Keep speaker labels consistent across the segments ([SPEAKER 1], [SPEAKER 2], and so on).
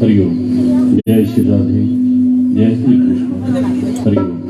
[SPEAKER 1] हरिओम। जय श्री राधे, जय श्री कृष्ण। हरिओम।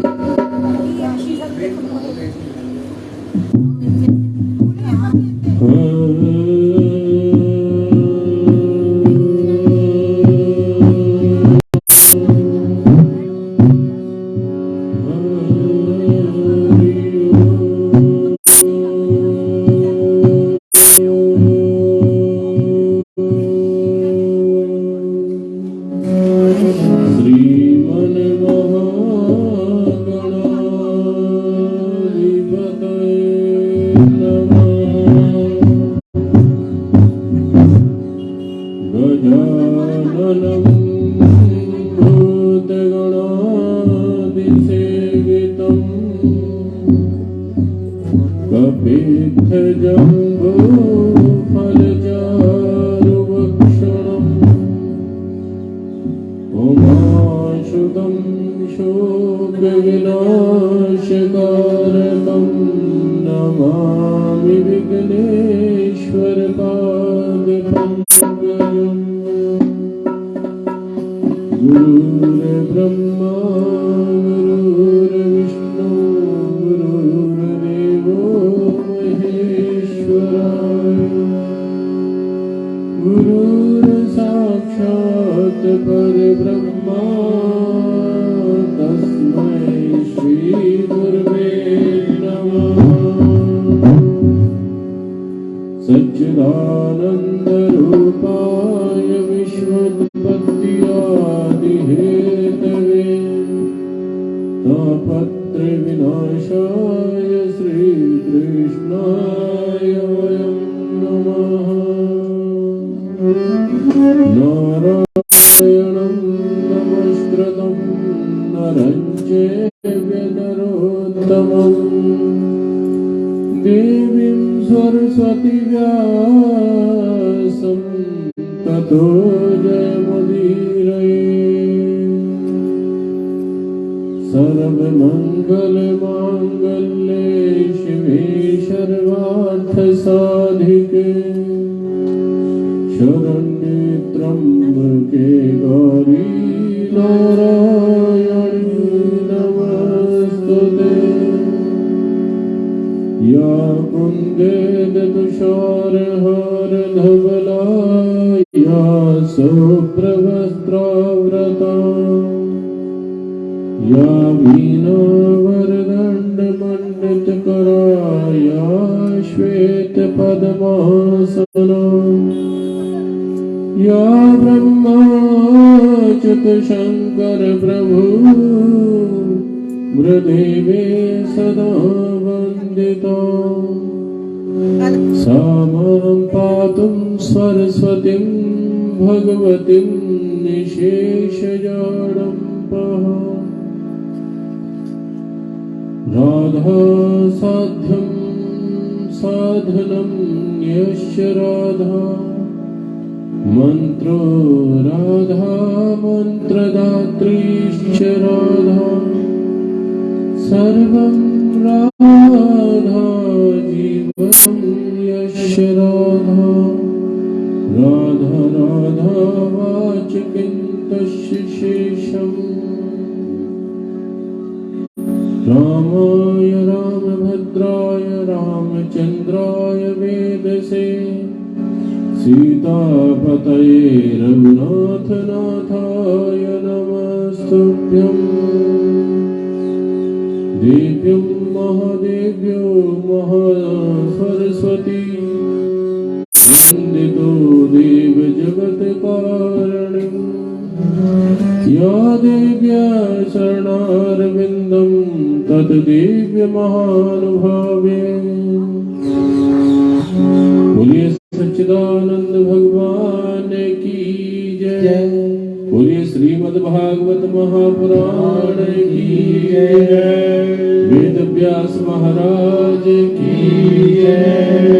[SPEAKER 2] श्रीमद्भागवत महापुराण की वेद व्यास महाराज की जय।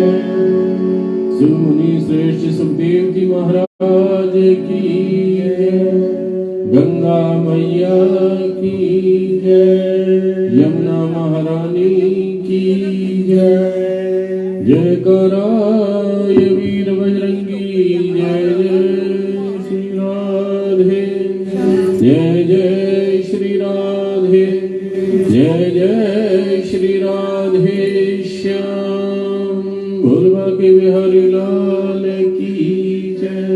[SPEAKER 2] सुमुनि श्रेष्ठ सुखदेव जी महाराज की जय। गंगा मैया की जय। यमुना महारानी की जय। जय कराय वीर बजरंगी जय जय श्री राधे। जय जय श्री राधे। जय जय श्री राधे श्याम। भोलवा के बिहारी लाल की जय।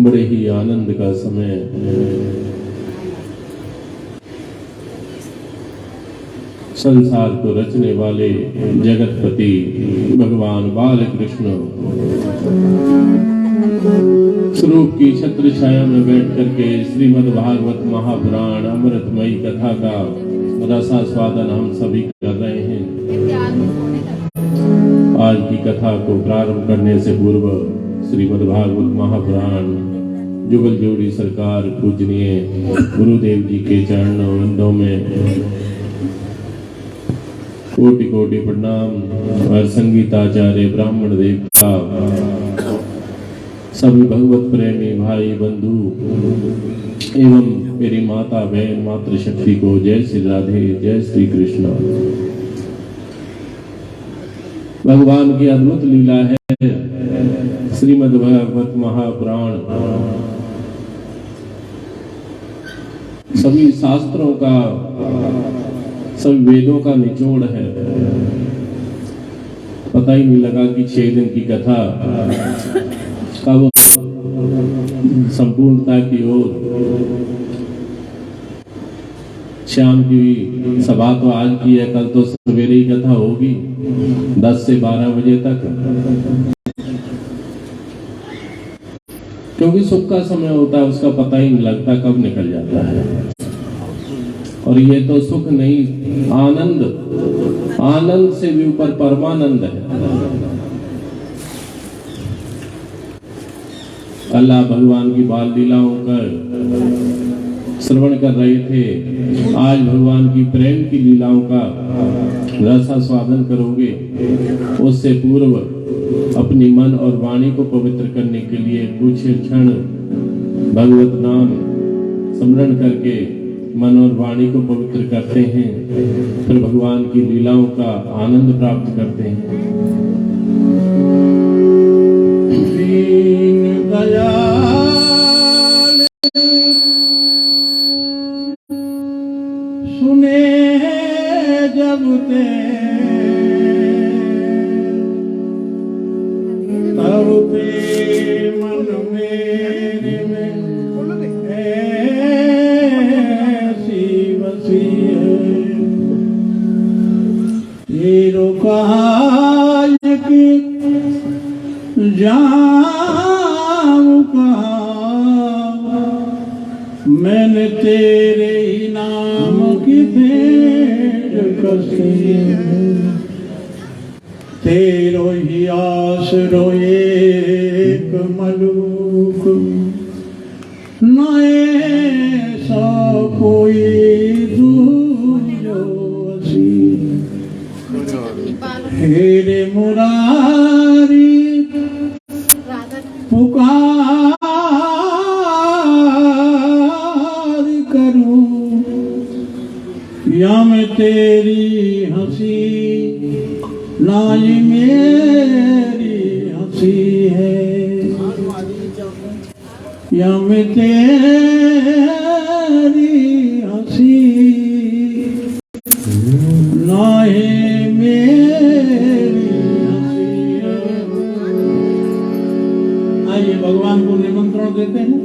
[SPEAKER 2] बड़े ही आनंद का समय संसार को रचने वाले जगतपति भगवान बाल कृष्ण स्वरूप की छत्र छाया में बैठ करके श्रीमद् भागवत महापुराण अमृतमयी कथा का रसास्वादन हम सभी कर रहे हैं। आज की कथा को प्रारंभ करने से पूर्व श्रीमद् भागवत महापुराण जुगल जोड़ी सरकार पूजनीय गुरुदेव जी के चरणों वंदों में कोटि कोटि प्रणाम। और संगीताचार्य ब्राह्मण देव का सभी भगवत प्रेमी भाई बंधु एवं मेरी माता बहन मातृशक्ति को जय श्री राधे जय श्री कृष्ण। भगवान की अद्भुत लीला है श्रीमद् भागवत महापुराण। सभी शास्त्रों का सभी वेदों का निचोड़ है। पता ही नहीं लगा कि 6 दिन की कथा कब संपूर्णता की ओर। शाम की सभा तो आज की है, कल तो सवेरे ही कथा होगी 10 से 12 बजे तक, क्योंकि सुख का समय होता है उसका पता ही नहीं लगता कब निकल जाता है। और ये तो सुख नहीं, आनंद, आनंद से भी ऊपर परमानंद है। अल्लाह भगवान की बाल लीलाओं का श्रवण कर रहे थे। आज भगवान की प्रेम की लीलाओं का रसास्वादन करोगे। उससे पूर्व अपनी मन और वाणी को पवित्र करने के लिए कुछ क्षण भगवत नाम स्मरण करके मन और वाणी को पवित्र करते हैं, फिर भगवान की लीलाओं का आनंद प्राप्त करते हैं।
[SPEAKER 3] सुने जब ते तब पे मन मेरे में कहा कि जाऊं कहा मैंने तेरे ही नाम की भेंट कसी। तेरो ही आसरो एक मलूक न ऐसा कोई दूजो असी। हेरे मुरारी पुकार करूं या मैं तेरी हंसी ना ये मेरी हंसी है। या मैं तेरी हंसी ना ये मेरी हंसी है। आइए भगवान को निमंत्रण देते हैं।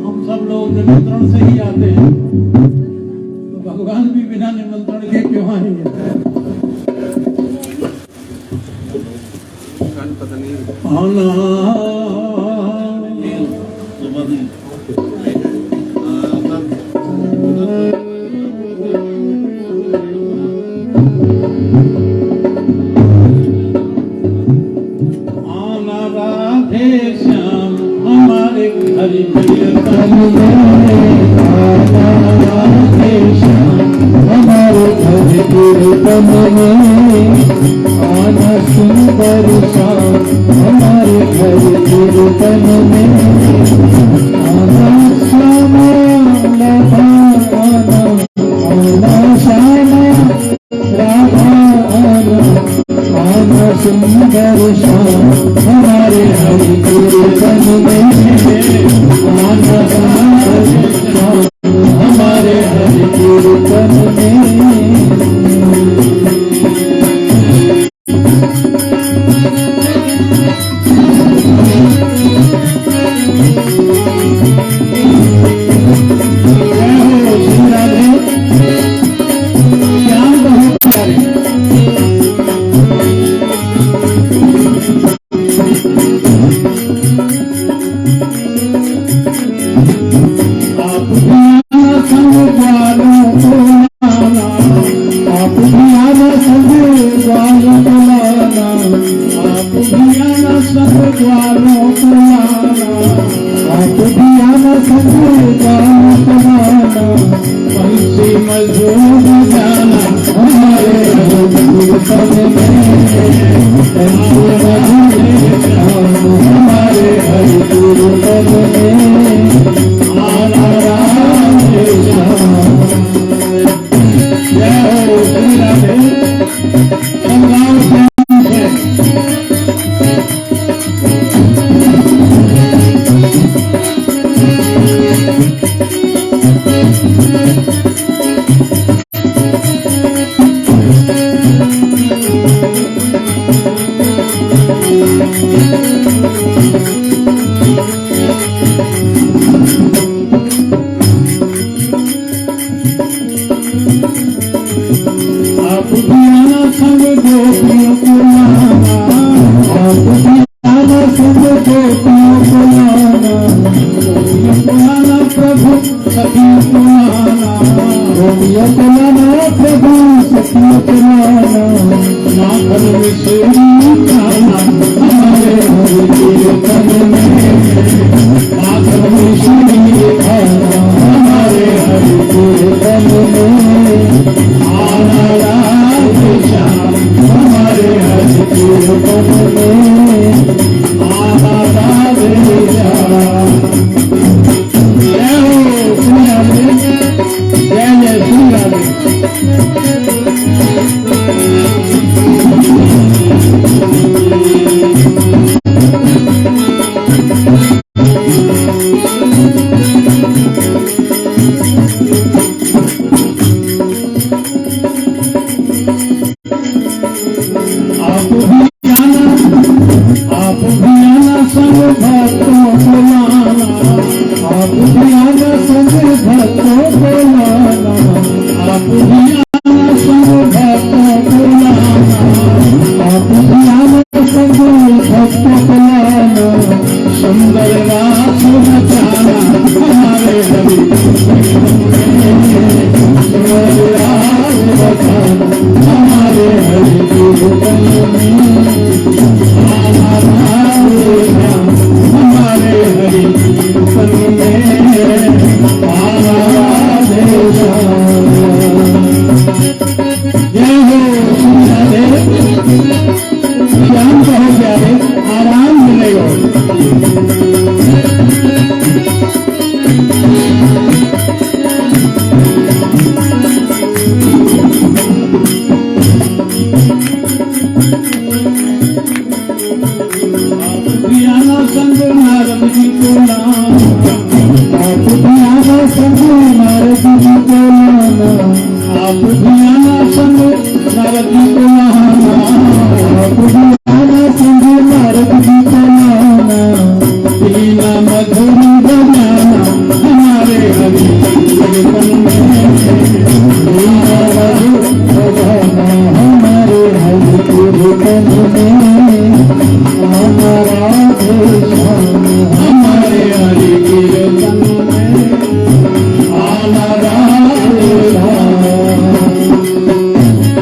[SPEAKER 3] हम सब लोग निमंत्रण से ही आते हैं, तो भगवान भी बिना निमंत्रण के क्यों आएंगे? आना राधे श्याम हमारे घर कीर्तन में आना राधे श्याम हमारे घर कीर्तन में आना सुंदर श्याम हमारे घर कीर्तन में आना श्यामा राधा आना आना श्यामा राधा आना सुंदर श्याम हमारे हरि कीर्तन में आना सुंदर श्याम हमारे हरि कीर्तन में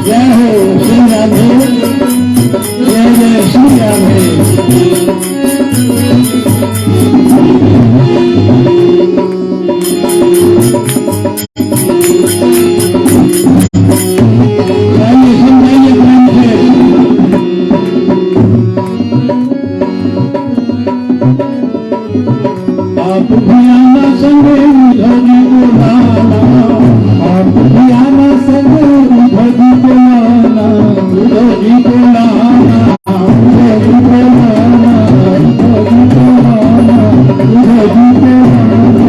[SPEAKER 3] जय हो आप भी आना संगे उद्धव जी को लाना, आप भी आना संगे उद्धव जी को लाना, उद्धव जी को लाना, उद्धव जी को लाना, उद्धव जी को लाना, उद्धव जी को लाना।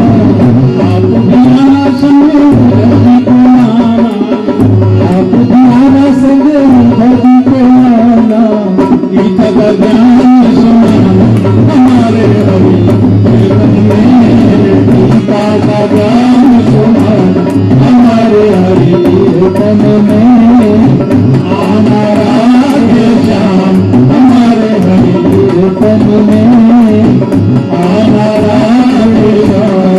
[SPEAKER 3] आप भी आना संगे उद्धव जी को लाना, आप भी आना संगे उद्धव जी को लाना। गीता का ज्ञान सुनाना हमारे हरि कीर्तन में, गीता का ज्ञान सुनाना हमारे हरि कीर्तन में। आना राधे श्याम हमारे हरि कीर्तन में, आना राधे श्याम।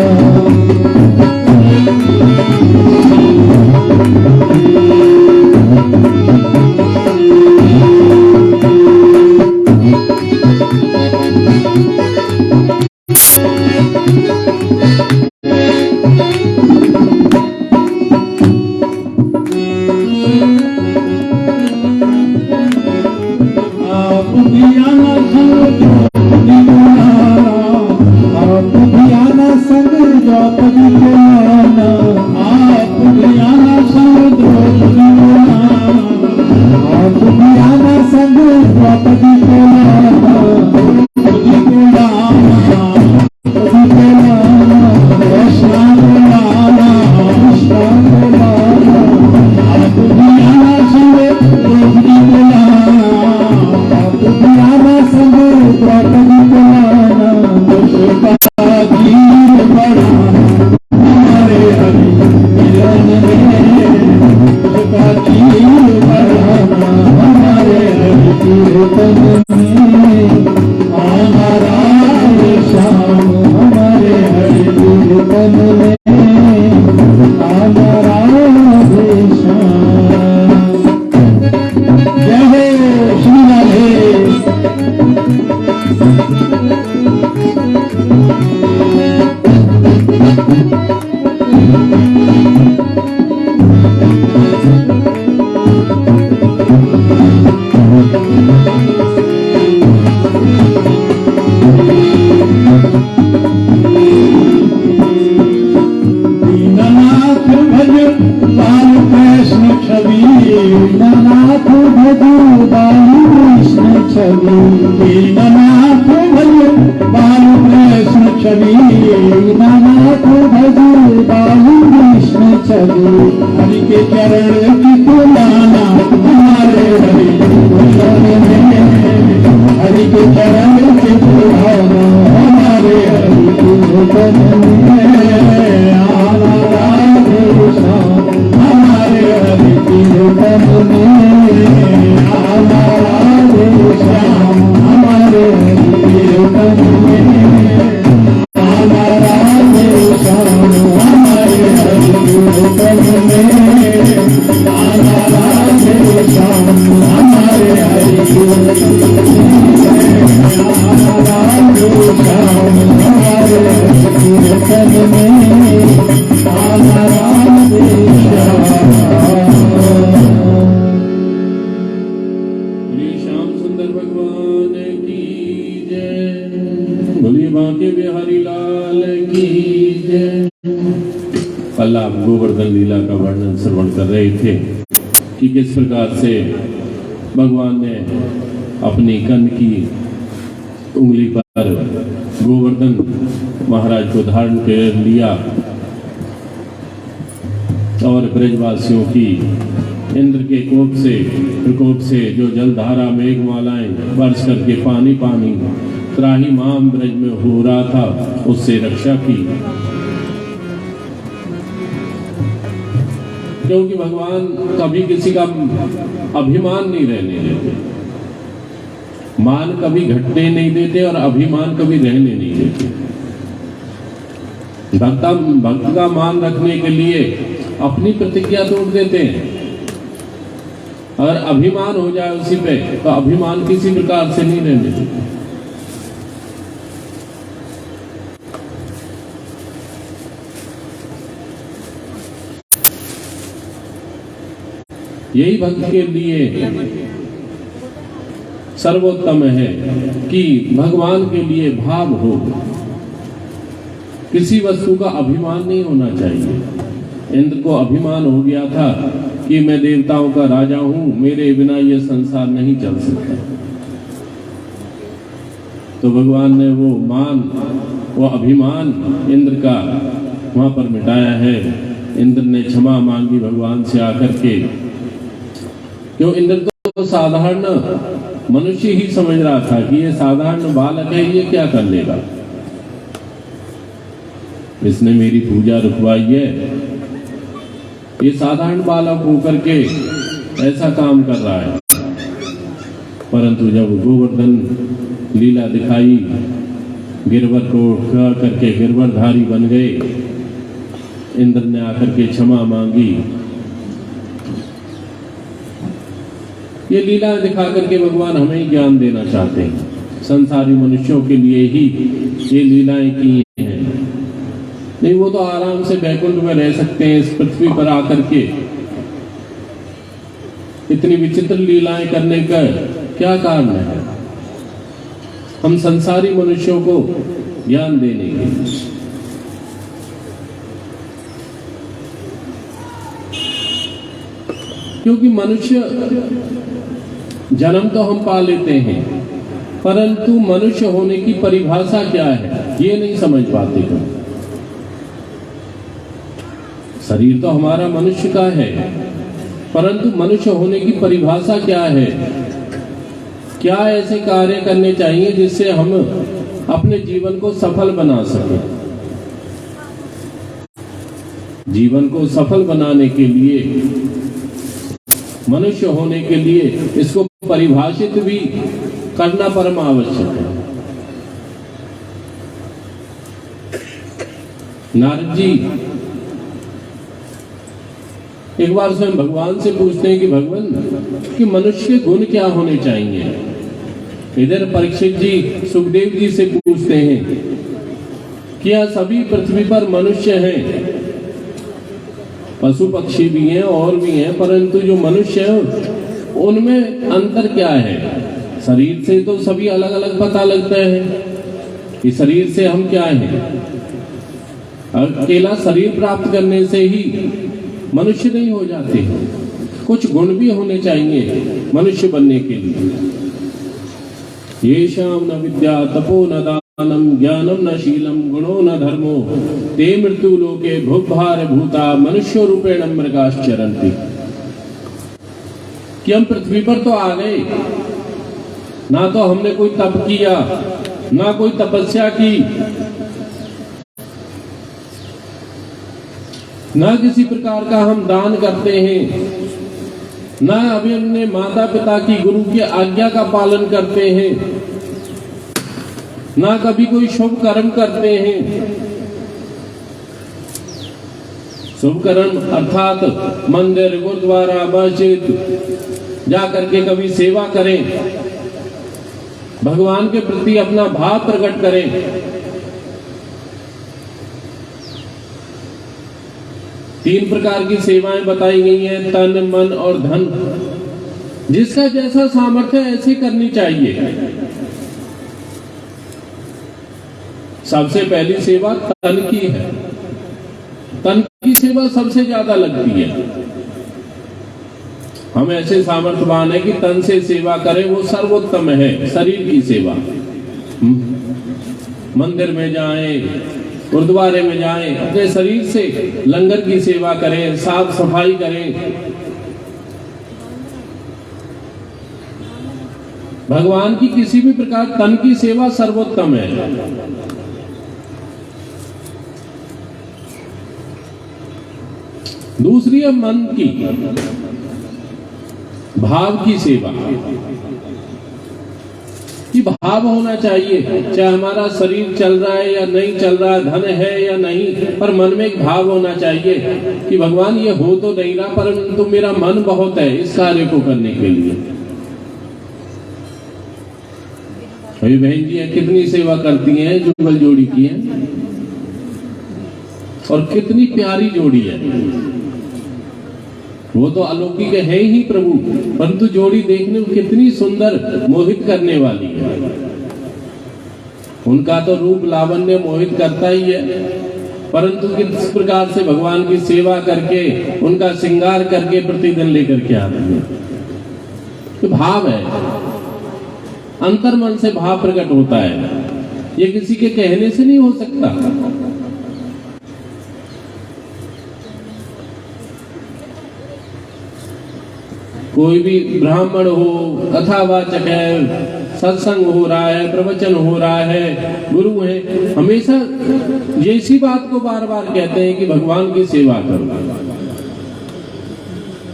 [SPEAKER 2] गोवर्धन लीला का वर्णन श्रवण कर रहे थे कि किस प्रकार से भगवान ने अपनी कन की उंगली पर गोवर्धन महाराज को धारण कर लिया और ब्रजवासियों की इंद्र के प्रकोप से जो जलधारा मेघमालाएं वर्ष करके पानी पानी त्राही माम ब्रज में हो रहा था उससे रक्षा की। क्योंकि भगवान कभी किसी का अभिमान नहीं रहने देते, मान कभी घटने नहीं देते और अभिमान कभी रहने नहीं देते। भक्त का मान रखने के लिए अपनी प्रतिज्ञा तोड़ देते हैं, अगर अभिमान हो जाए उसी पे तो अभिमान किसी प्रकार से नहीं रहने देते। यही भक्त के लिए सर्वोत्तम है कि भगवान के लिए भाव हो, किसी वस्तु का अभिमान नहीं होना चाहिए। इंद्र को अभिमान हो गया था कि मैं देवताओं का राजा हूं, मेरे बिना यह संसार नहीं चल सकता। तो भगवान ने वो अभिमान इंद्र का वहां पर मिटाया है। इंद्र ने क्षमा मांगी भगवान से आकर के, क्यों इंद्र तो साधारण मनुष्य ही समझ रहा था कि ये साधारण बालक है, ये क्या कर लेगा, इसने मेरी पूजा रुकवाई है, ये साधारण बालक होकर के ऐसा काम कर रहा है। परंतु जब गोवर्धन लीला दिखाई, गिरवर को उठा करके गिरवरधारी बन गए, इंद्र ने आकर के क्षमा मांगी। ये लीला दिखा करके भगवान हमें ज्ञान देना चाहते हैं, संसारी मनुष्यों के लिए ही ये लीलाएं की हैं। नहीं, वो तो आराम से बैकुंठ में रह सकते हैं, इस पृथ्वी पर आकर के इतनी विचित्र लीलाएं करने का क्या कारण है? हम संसारी मनुष्यों को ज्ञान देने के, क्योंकि मनुष्य जन्म तो हम पा लेते हैं, परंतु मनुष्य होने की परिभाषा क्या है ये नहीं समझ पाते। तुम शरीर तो हमारा मनुष्य का है, परंतु मनुष्य होने की परिभाषा क्या है? क्या ऐसे कार्य करने चाहिए जिससे हम अपने जीवन को सफल बना सकें? जीवन को सफल बनाने के लिए, मनुष्य होने के लिए इसको परिभाषित भी करना परम आवश्यक है। नारद जी एक बार स्वयं भगवान से पूछते हैं कि भगवान कि मनुष्य के गुण क्या होने चाहिए। इधर परीक्षित जी सुखदेव जी से पूछते हैं कि यह सभी पृथ्वी पर मनुष्य हैं, पशु पक्षी भी हैं और भी हैं, परंतु जो मनुष्य है उनमें अंतर क्या है? शरीर से तो सभी अलग अलग पता लगता है कि शरीर से हम क्या हैं। अकेला शरीर प्राप्त करने से ही मनुष्य नहीं हो जाते, कुछ गुण भी होने चाहिए मनुष्य बनने के लिए। येषां न विद्या तपो न दानम ज्ञानम न शीलम गुणो न धर्मो ते मृत्यु लोके भुभार भूता मनुष्य रूपेण मृगाश्चरन्ति। कि हम पृथ्वी पर तो आ गए, ना तो हमने कोई तप किया, ना कोई तपस्या की, ना किसी प्रकार का हम दान करते हैं, ना अभी अपने माता पिता की गुरु की आज्ञा का पालन करते हैं, ना कभी कोई शुभ कर्म करते हैं। शुभ कर्म अर्थात मंदिर गुरुद्वारा मस्जिद जा करके कभी सेवा करें, भगवान के प्रति अपना भाव प्रकट करें। 3 प्रकार की सेवाएं बताई गई हैं, तन मन और धन। जिसका जैसा सामर्थ्य ऐसी करनी चाहिए। सबसे पहली सेवा तन की है, तन की सेवा सबसे ज्यादा लगती है। हम ऐसे सामर्थ्यवान है कि तन से सेवा करें, वो सर्वोत्तम है। शरीर की सेवा, मंदिर में जाएं, गुरुद्वारे में जाएं, अपने शरीर से लंगर की सेवा करें, साफ सफाई करें। भगवान की किसी भी प्रकार तन की सेवा सर्वोत्तम है। दूसरी है मन की, भाव की सेवा। कि भाव होना चाहिए, चाहे हमारा शरीर चल रहा है या नहीं चल रहा, धन है या नहीं, पर मन में एक भाव होना चाहिए कि भगवान ये हो तो नहीं रहा, परंतु मेरा मन बहुत है इस कार्य को करने के लिए। अभी बहन जी कितनी सेवा करती हैं, जुगल जोड़ी की है, और कितनी प्यारी जोड़ी है। वो तो अलौकिक है ही प्रभु, परंतु जोड़ी देखने में कितनी सुंदर, मोहित करने वाली है। उनका तो रूप लावण्य मोहित करता ही है, परंतु किस प्रकार से भगवान की सेवा करके उनका श्रृंगार करके प्रतिदिन लेकर के आते हैं। तो भाव है, अंतर मन से भाव प्रकट होता है, ये किसी के कहने से नहीं हो सकता। कोई भी ब्राह्मण हो, कथावाचक है, सत्संग हो रहा है, प्रवचन हो रहा है, गुरु है, हमेशा ये इसी बात को बार बार कहते हैं कि भगवान की सेवा करो।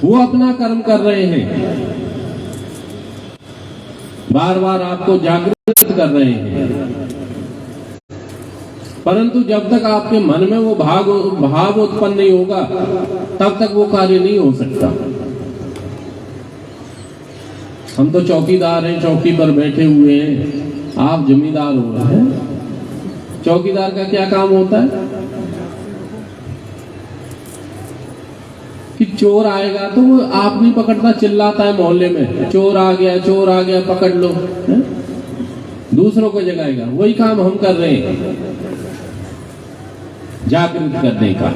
[SPEAKER 2] वो अपना कर्म कर रहे हैं, बार बार आपको जागृत कर रहे हैं, परंतु जब तक आपके मन में वो भाव उत्पन्न नहीं होगा तब तक वो कार्य नहीं हो सकता। हम तो चौकीदार हैं, चौकी पर बैठे हुए हैं, आप जमींदार हो रहे हैं। चौकीदार का क्या काम होता है कि चोर आएगा तो वो आप नहीं पकड़ता, चिल्लाता है मोहल्ले में, चोर आ गया पकड़ लो, है? दूसरों को जगाएगा। वही काम हम कर रहे हैं, जागृत करने का।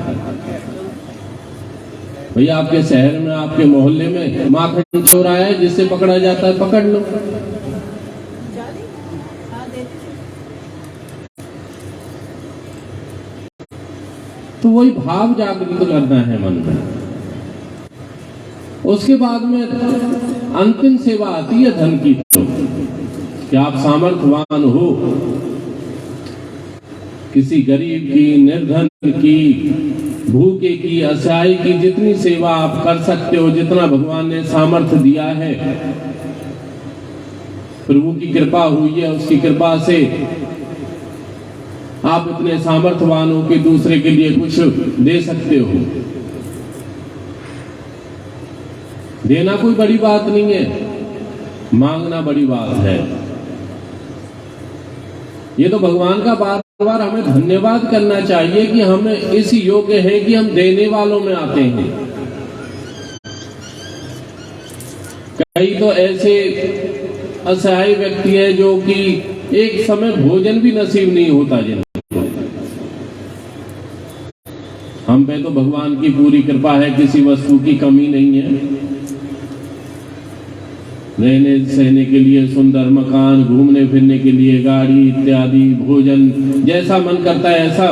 [SPEAKER 2] भैया आपके शहर में, आपके मोहल्ले में माखन चोर आया है, जिससे पकड़ा जाता है, पकड़ लो। तो वही भाव जागृत करना है मन में। उसके बाद में अंतिम सेवा आती है धन की, तो कि आप सामर्थ्यवान हो, किसी गरीब की, निर्धन की, भूखे की, असहाय की जितनी सेवा आप कर सकते हो, जितना भगवान ने सामर्थ्य दिया है, प्रभु की कृपा हुई है, उसकी कृपा से आप इतने सामर्थ्यवान हो कि दूसरे के लिए कुछ दे सकते हो। देना कोई बड़ी बात नहीं है, मांगना बड़ी बात है। ये तो भगवान का बार बार हमें धन्यवाद करना चाहिए कि हम इस योग्य है कि हम देने वालों में आते हैं। कई तो ऐसे असहाय व्यक्ति हैं जो कि एक समय भोजन भी नसीब नहीं होता जिनको। हम पे तो भगवान की पूरी कृपा है, किसी वस्तु की कमी नहीं है। रहने सहने के लिए सुंदर मकान, घूमने फिरने के लिए गाड़ी इत्यादि, भोजन जैसा मन करता है ऐसा।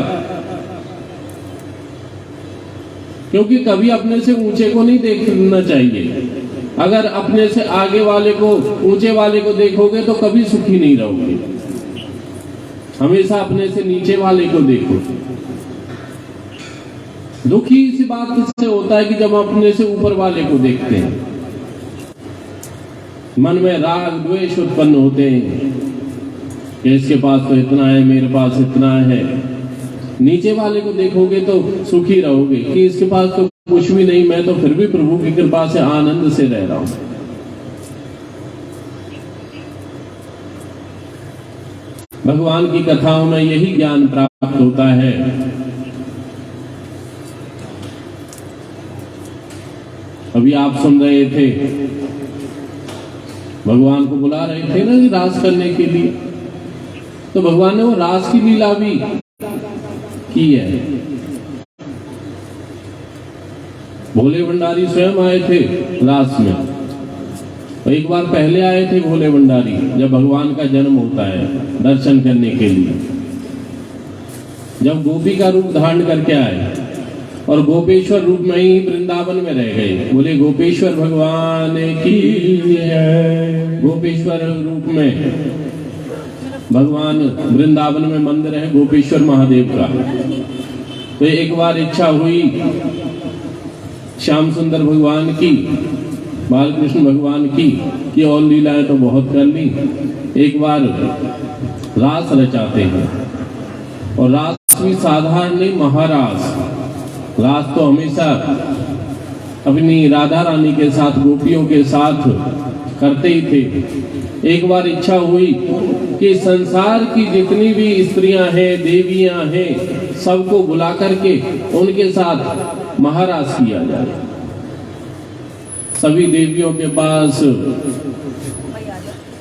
[SPEAKER 2] क्योंकि कभी अपने से ऊंचे को नहीं देखना चाहिए। अगर अपने से आगे वाले को, ऊंचे वाले को देखोगे तो कभी सुखी नहीं रहोगे। हमेशा अपने से नीचे वाले को देखो। दुखी इसी बात से होता है कि जब अपने से ऊपर वाले को देखते हैं, मन में राग द्वेष उत्पन्न होते हैं कि इसके पास तो इतना है, मेरे पास इतना है। नीचे वाले को देखोगे तो सुखी रहोगे कि इसके पास तो कुछ भी नहीं, मैं तो फिर भी प्रभु की कृपा से आनंद से रह रहा हूं। भगवान की कथाओं में यही ज्ञान प्राप्त होता है। अभी आप सुन रहे थे, भगवान को बुला रहे थे ना रास करने के लिए, तो भगवान ने वो रास की लीला भी की है। भोले भंडारी स्वयं आए थे रास में। और एक बार पहले आए थे भोले भंडारी, जब भगवान का जन्म होता है, दर्शन करने के लिए। जब गोपी का रूप धारण करके आए और गोपेश्वर रूप में ही वृंदावन में रह गए। बोले गोपेश्वर भगवान की जय। गोपेश्वर रूप में भगवान, वृंदावन में मंदिर है गोपेश्वर महादेव का। तो एक बार इच्छा हुई श्याम सुंदर भगवान की, बालकृष्ण भगवान की, कि और लीलाएं तो बहुत कर ली, एक बार रास रचाते हैं। और रास भी साधारण नहीं, महारास। रास तो हमेशा अपनी राधा रानी के साथ, गोपियों के साथ करते ही थे। एक बार इच्छा हुई कि संसार की जितनी भी स्त्रियां हैं, देवियां हैं, सबको बुला करके उनके साथ महारास किया जाए। सभी देवियों के पास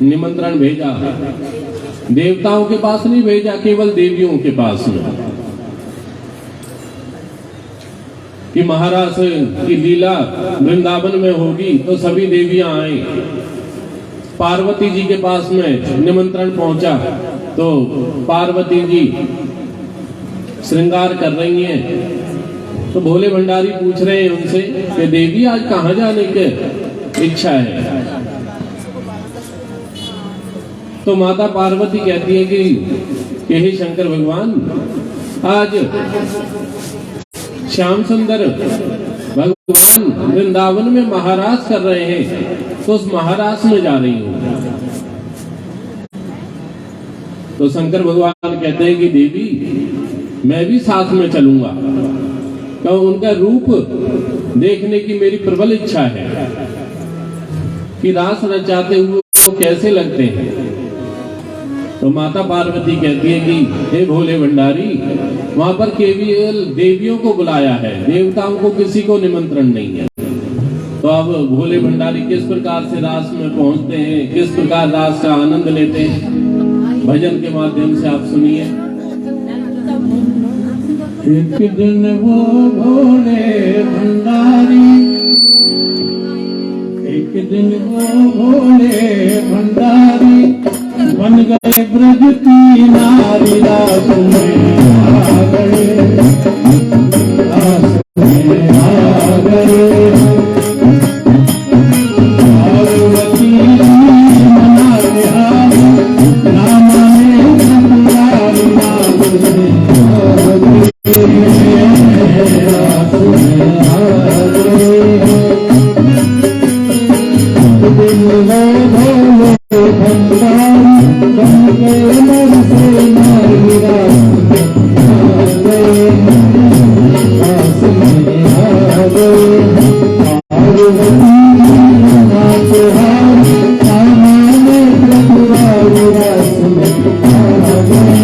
[SPEAKER 2] निमंत्रण भेजा देवताओं के पास नहीं भेजा, केवल देवियों के पास में, कि महाराज की लीला वृंदावन में होगी तो सभी देवियां आई। पार्वती जी के पास में निमंत्रण पहुंचा तो पार्वती जी श्रृंगार कर रही हैं, तो भोले भंडारी पूछ रहे हैं उनसे कि देवी आज कहाँ जाने की इच्छा है? तो माता पार्वती कहती है कि हे शंकर भगवान, आज श्याम सुंदर भगवान वृंदावन में महारास कर रहे हैं, तो उस महारास में जा रही हूं। तो शंकर भगवान कहते हैं कि देवी मैं भी साथ में चलूंगा, क्यों उनका रूप देखने की मेरी प्रबल इच्छा है कि रास रचाते हुए वो कैसे लगते हैं। तो माता पार्वती कहती है कि हे भोले भंडारी, वहां पर केवल देवियों को बुलाया है, देवताओं को किसी को निमंत्रण नहीं है। तो अब भोले भंडारी किस प्रकार से रास में पहुंचते हैं, किस प्रकार रास का आनंद लेते हैं, भजन के माध्यम से आप सुनिए।
[SPEAKER 3] एक दिन वो भोले भंडारी, एक दिन वो भोले भंडारी बन गए ब्रज की नारी, रास में आ गए, रास में आ गए। पार्वती मना बिहारी, ना माने सतुरारी, रास में आ गए, रास में आ गए। दिन वो भोले भंडारी बन गए नर से नारी, रास में आ गए। पार्वती नाथ हारी, सामाने प्रभुरारी, रास में आ गए,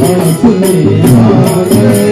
[SPEAKER 3] रास में आ गए।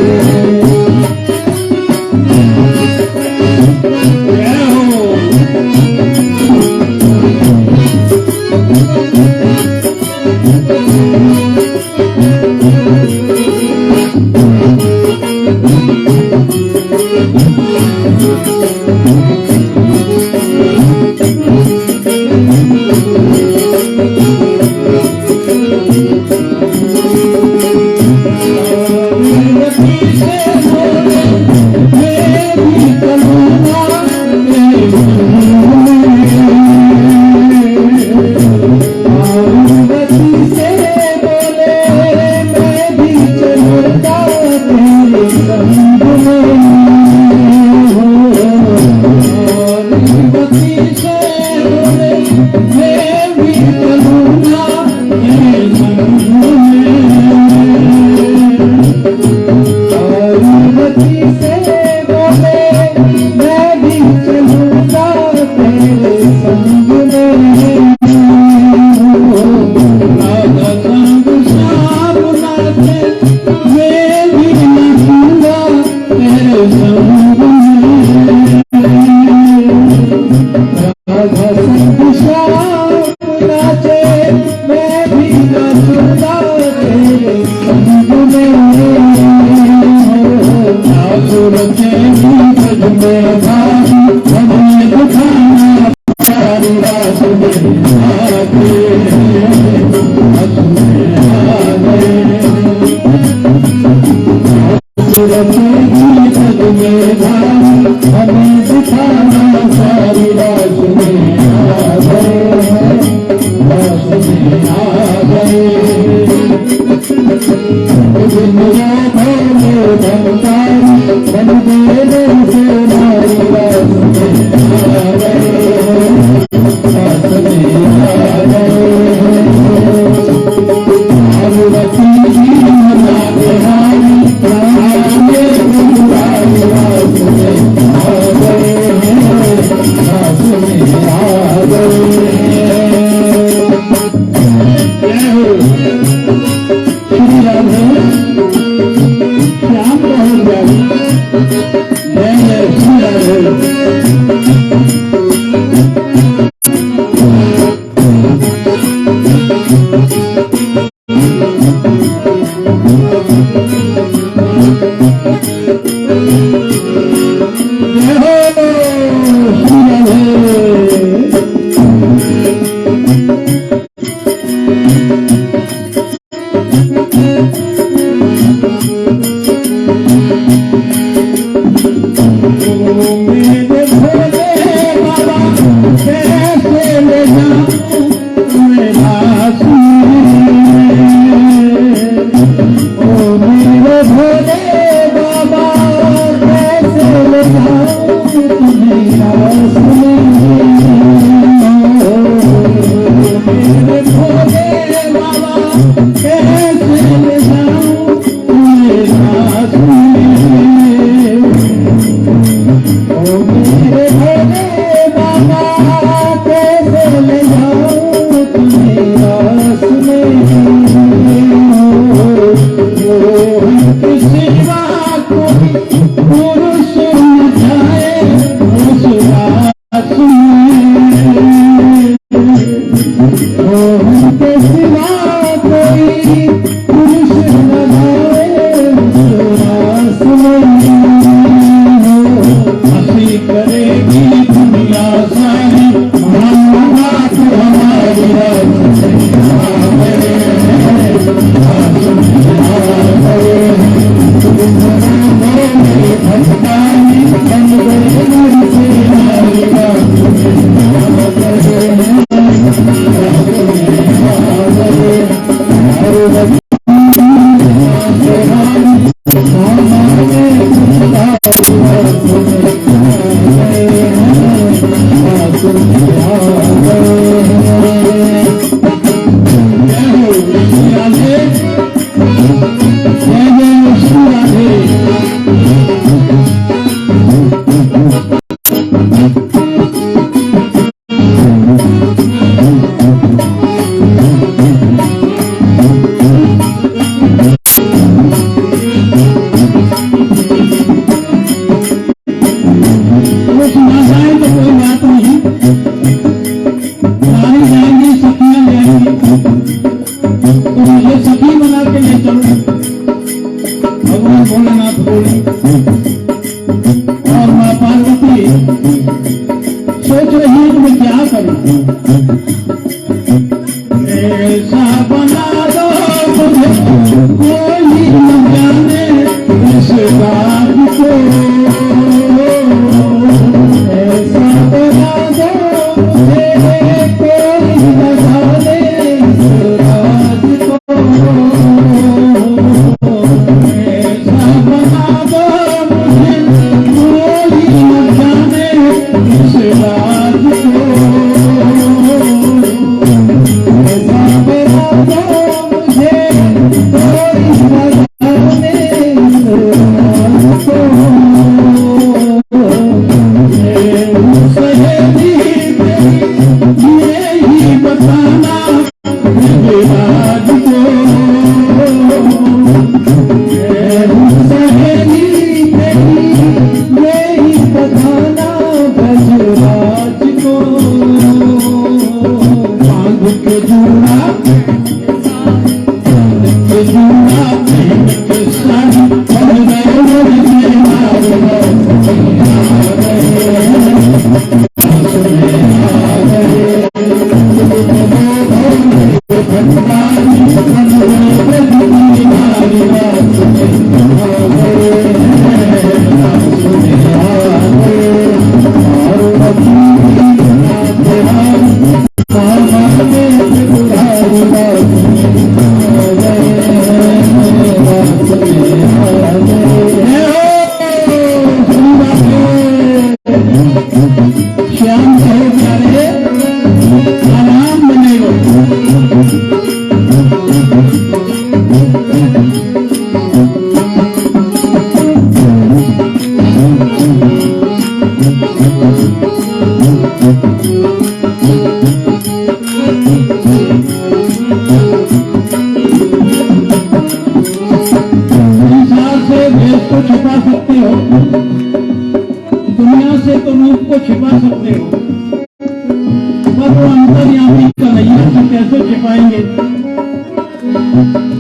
[SPEAKER 3] श्याम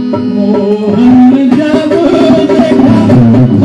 [SPEAKER 3] मोहन जब देखा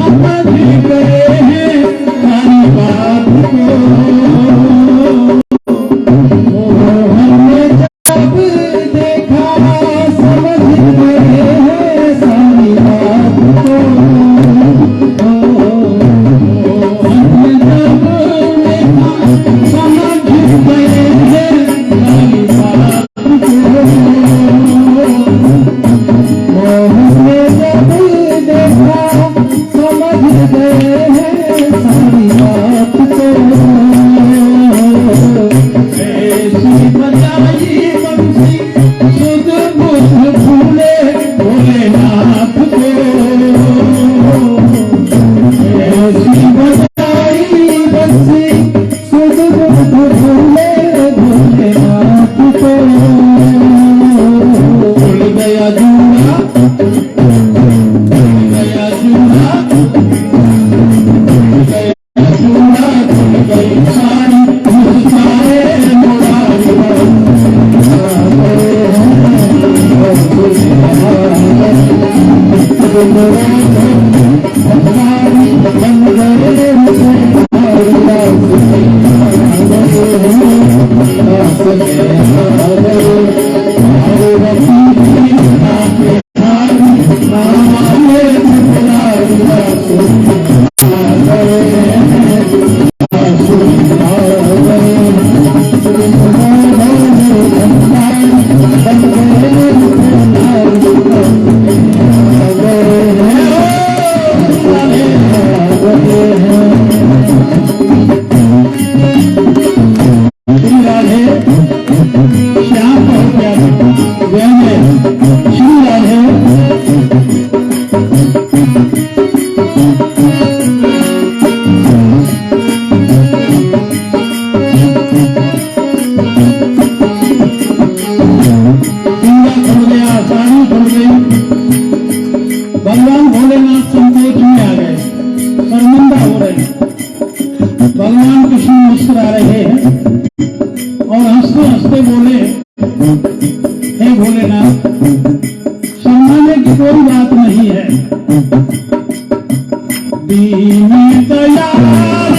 [SPEAKER 3] दीन दयाल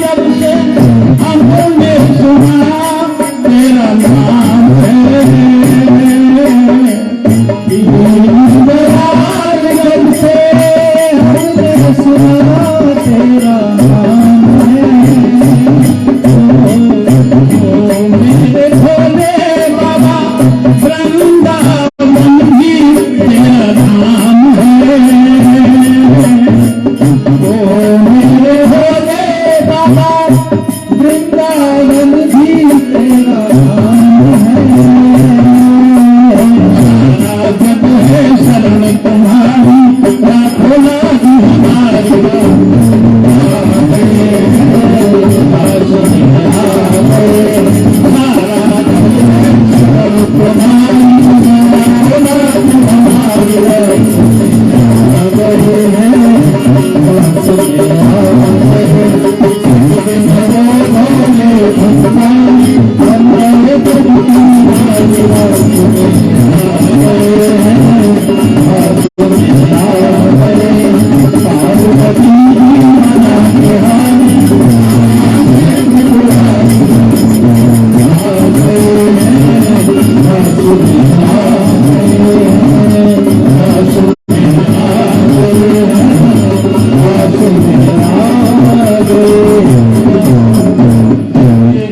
[SPEAKER 3] जब से हमने सुना तेरा नाम है दीन दयाल जब से हमने सुना तेरा नाम है मेरे भोले बाबा वृंदावन भी तेरा नाम है ओ मेरे भोले बाबा वृंदावन भी तेरा नाम है जब है शरण तुम्हारी भोला जी हमारी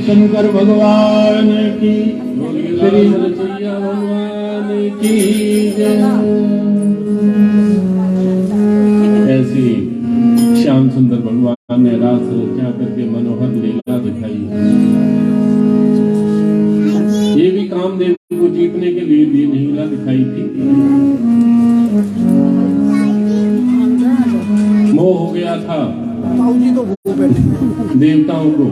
[SPEAKER 3] शंकर भगवान की श्री रचैया भगवान की जय।
[SPEAKER 2] ऐसी श्याम सुंदर भगवान ने रास रचा करके मनोहर लीला दिखाई। ये भी कामदेव को जीतने के लिए भी लीला दिखाई थी। मोह हो गया था देवताओं को,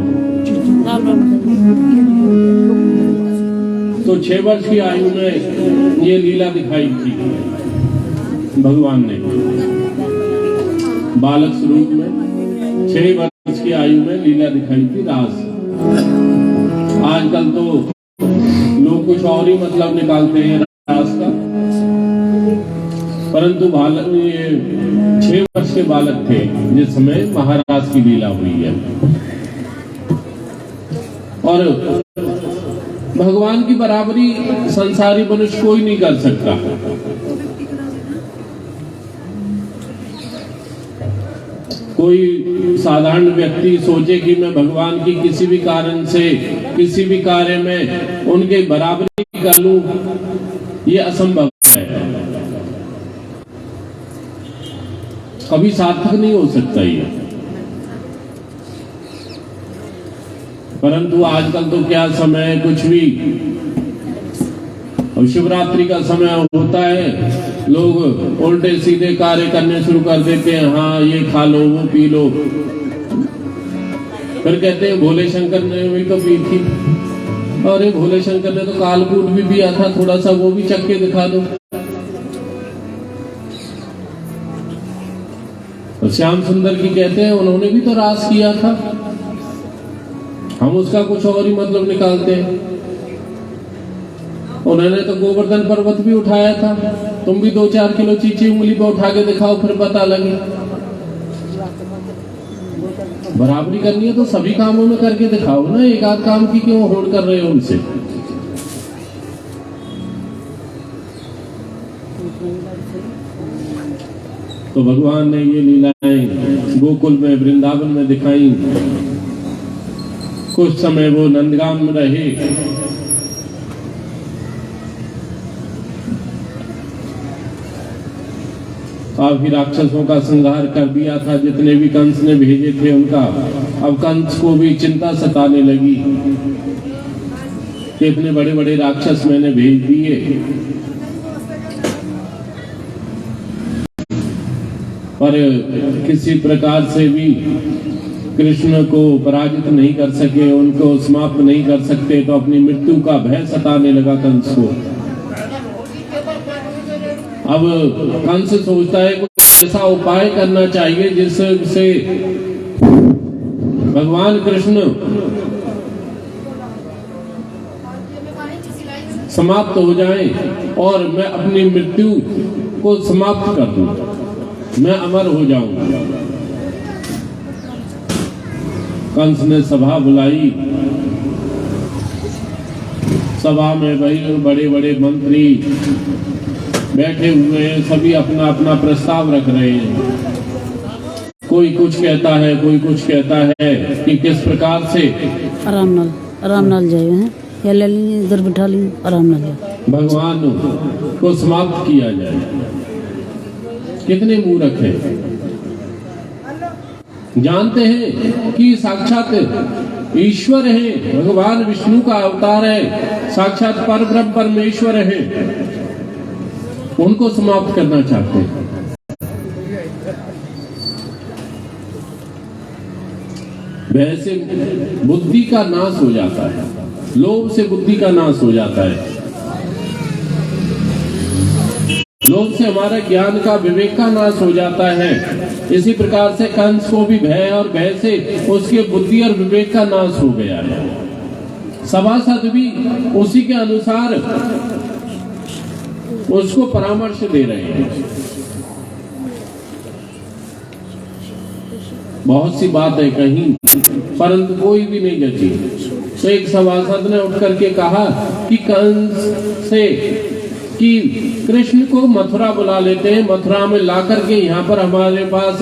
[SPEAKER 2] तो 6 वर्ष की आयु में ये लीला दिखाई थी भगवान ने बालक स्वरूप में। 6 वर्ष की आयु में लीला दिखाई थी रास। आजकल तो लोग कुछ और ही मतलब निकालते हैं रास का, परंतु बालक ये 6 वर्ष के बालक थे जिस समय महाराज की लीला हुई है। और भगवान की बराबरी संसारी मनुष्य कोई नहीं कर सकता। कोई साधारण व्यक्ति सोचे कि मैं भगवान की किसी भी कारण से किसी भी कार्य में उनके बराबरी कर लूं, ये असंभव है, कभी सार्थक नहीं हो सकता ये। परंतु आजकल तो क्या समय कुछ भी, और शिवरात्रि का समय होता है, लोग उल्टे सीधे कार्य करने शुरू कर देते हैं। हाँ ये खा लो वो पी लो, फिर कहते हैं भोले शंकर ने भी तो पी थी। अरे भोले शंकर ने तो कालकूट भी पिया था, थोड़ा सा वो भी चख के दिखा दो। और श्याम सुंदर की कहते हैं उन्होंने भी तो रास किया था, हम उसका कुछ और ही मतलब निकालते हैं। उन्होंने तो गोवर्धन पर्वत भी उठाया था, तुम भी 2-4 किलो चीची उंगली पे उठा के दिखाओ, फिर पता लगे। बराबरी करनी है तो सभी कामों में करके दिखाओ ना, एक आध काम की क्यों होड़ कर रहे हो उनसे। तो भगवान ने ये लीलाएं गोकुल में वृंदावन में दिखाई। कुछ समय वो नंदगाम में रहे, काफी राक्षसों का संहार कर दिया था, जितने भी कंस ने भेजे थे उनका। अब कंस को भी चिंता सताने लगी कि इतने बड़े बड़े राक्षस मैंने भेज दिए, पर किसी प्रकार से भी कृष्ण को पराजित नहीं कर सके, उनको समाप्त नहीं कर सकते। तो अपनी मृत्यु का भय सताने लगा कंस को। अब कंस सोचता है कुछ ऐसा उपाय करना चाहिए जिससे भगवान कृष्ण समाप्त हो जाएं और मैं अपनी मृत्यु को समाप्त कर दूं, मैं अमर हो जाऊं। कंस ने सभा बुलाई। सभा में भाई बड़े बड़े मंत्री बैठे हुए हैं, सभी अपना अपना प्रस्ताव रख रहे हैं। कोई कुछ कहता है, कोई कुछ कहता है कि किस प्रकार से
[SPEAKER 4] आराम नाल जाए हैं या ले ली इधर बिठा ली, आराम नाल जाए,
[SPEAKER 2] भगवान को समाप्त किया जाए। कितने मूर्ख हैं, जानते हैं कि साक्षात ईश्वर है, भगवान विष्णु का अवतार है, साक्षात परब्रह्म परमेश्वर है, उनको समाप्त करना चाहते हैं। वैसे बुद्धि का नाश हो जाता है, लोभ से बुद्धि का नाश हो जाता है, लोभ से हमारा ज्ञान का विवेक का नाश हो जाता है। इसी प्रकार से कंस को भी भय और भय से उसके बुद्धि और विवेक का नाश हो गया है। सभासद भी उसी के अनुसार उसको परामर्श दे रहे हैं। बहुत सी बातें कही परंतु कोई भी नहीं जची। तो एक सभासद ने उठ करके कहा कि कंस से कि कृष्ण को मथुरा बुला लेते हैं, मथुरा में ला करके यहाँ पर हमारे पास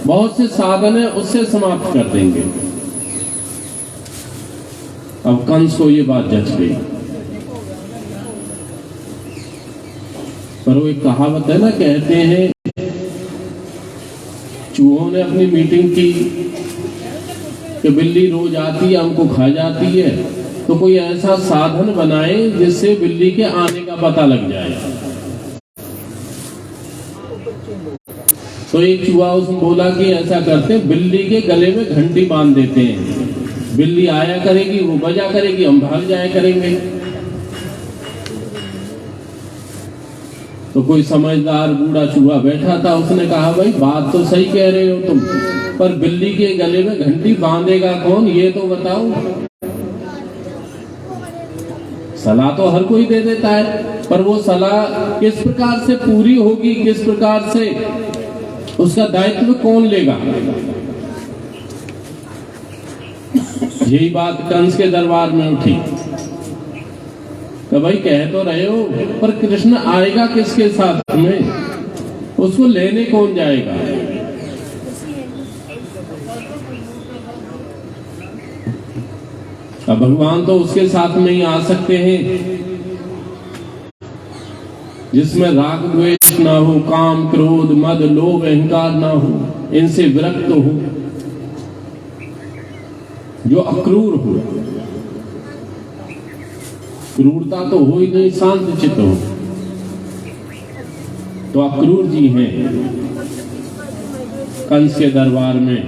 [SPEAKER 2] बहुत से साधन है, उससे समाप्त कर देंगे। अब कंस को ये बात जच गई, पर वो एक कहावत है ना, कहते हैं चूहों ने अपनी मीटिंग की कि बिल्ली रोज आती है हमको खा जाती है, तो कोई ऐसा साधन बनाए जिससे बिल्ली के आने का पता लग जाए। तो एक चूहा उसने बोला कि ऐसा करते, बिल्ली के गले में घंटी बांध देते हैं, बिल्ली आया करेगी, वो बजा करेगी, हम भाग जाया करेंगे। तो कोई समझदार बूढ़ा चूहा बैठा था, उसने कहा भाई बात तो सही कह रहे हो तुम, पर बिल्ली के गले में घंटी बांधेगा कौन, ये तो बताओ। सलाह तो हर कोई दे देता है, पर वो सलाह किस प्रकार से पूरी होगी, किस प्रकार से उसका दायित्व कौन लेगा। यही बात कंस के दरबार में उठी। तो भाई कह तो रहे हो, पर कृष्ण आएगा किसके साथ में, उसको लेने कौन जाएगा। अब भगवान तो उसके साथ में ही आ सकते हैं जिसमें राग द्वेष ना हो, काम क्रोध मद लोभ अहंकार ना हो, इनसे विरक्त हो, जो अक्रूर हो। क्रूरता तो हो ही नहीं, शांत चित्त हो, तो अक्रूर जी हैं कंस के दरबार में,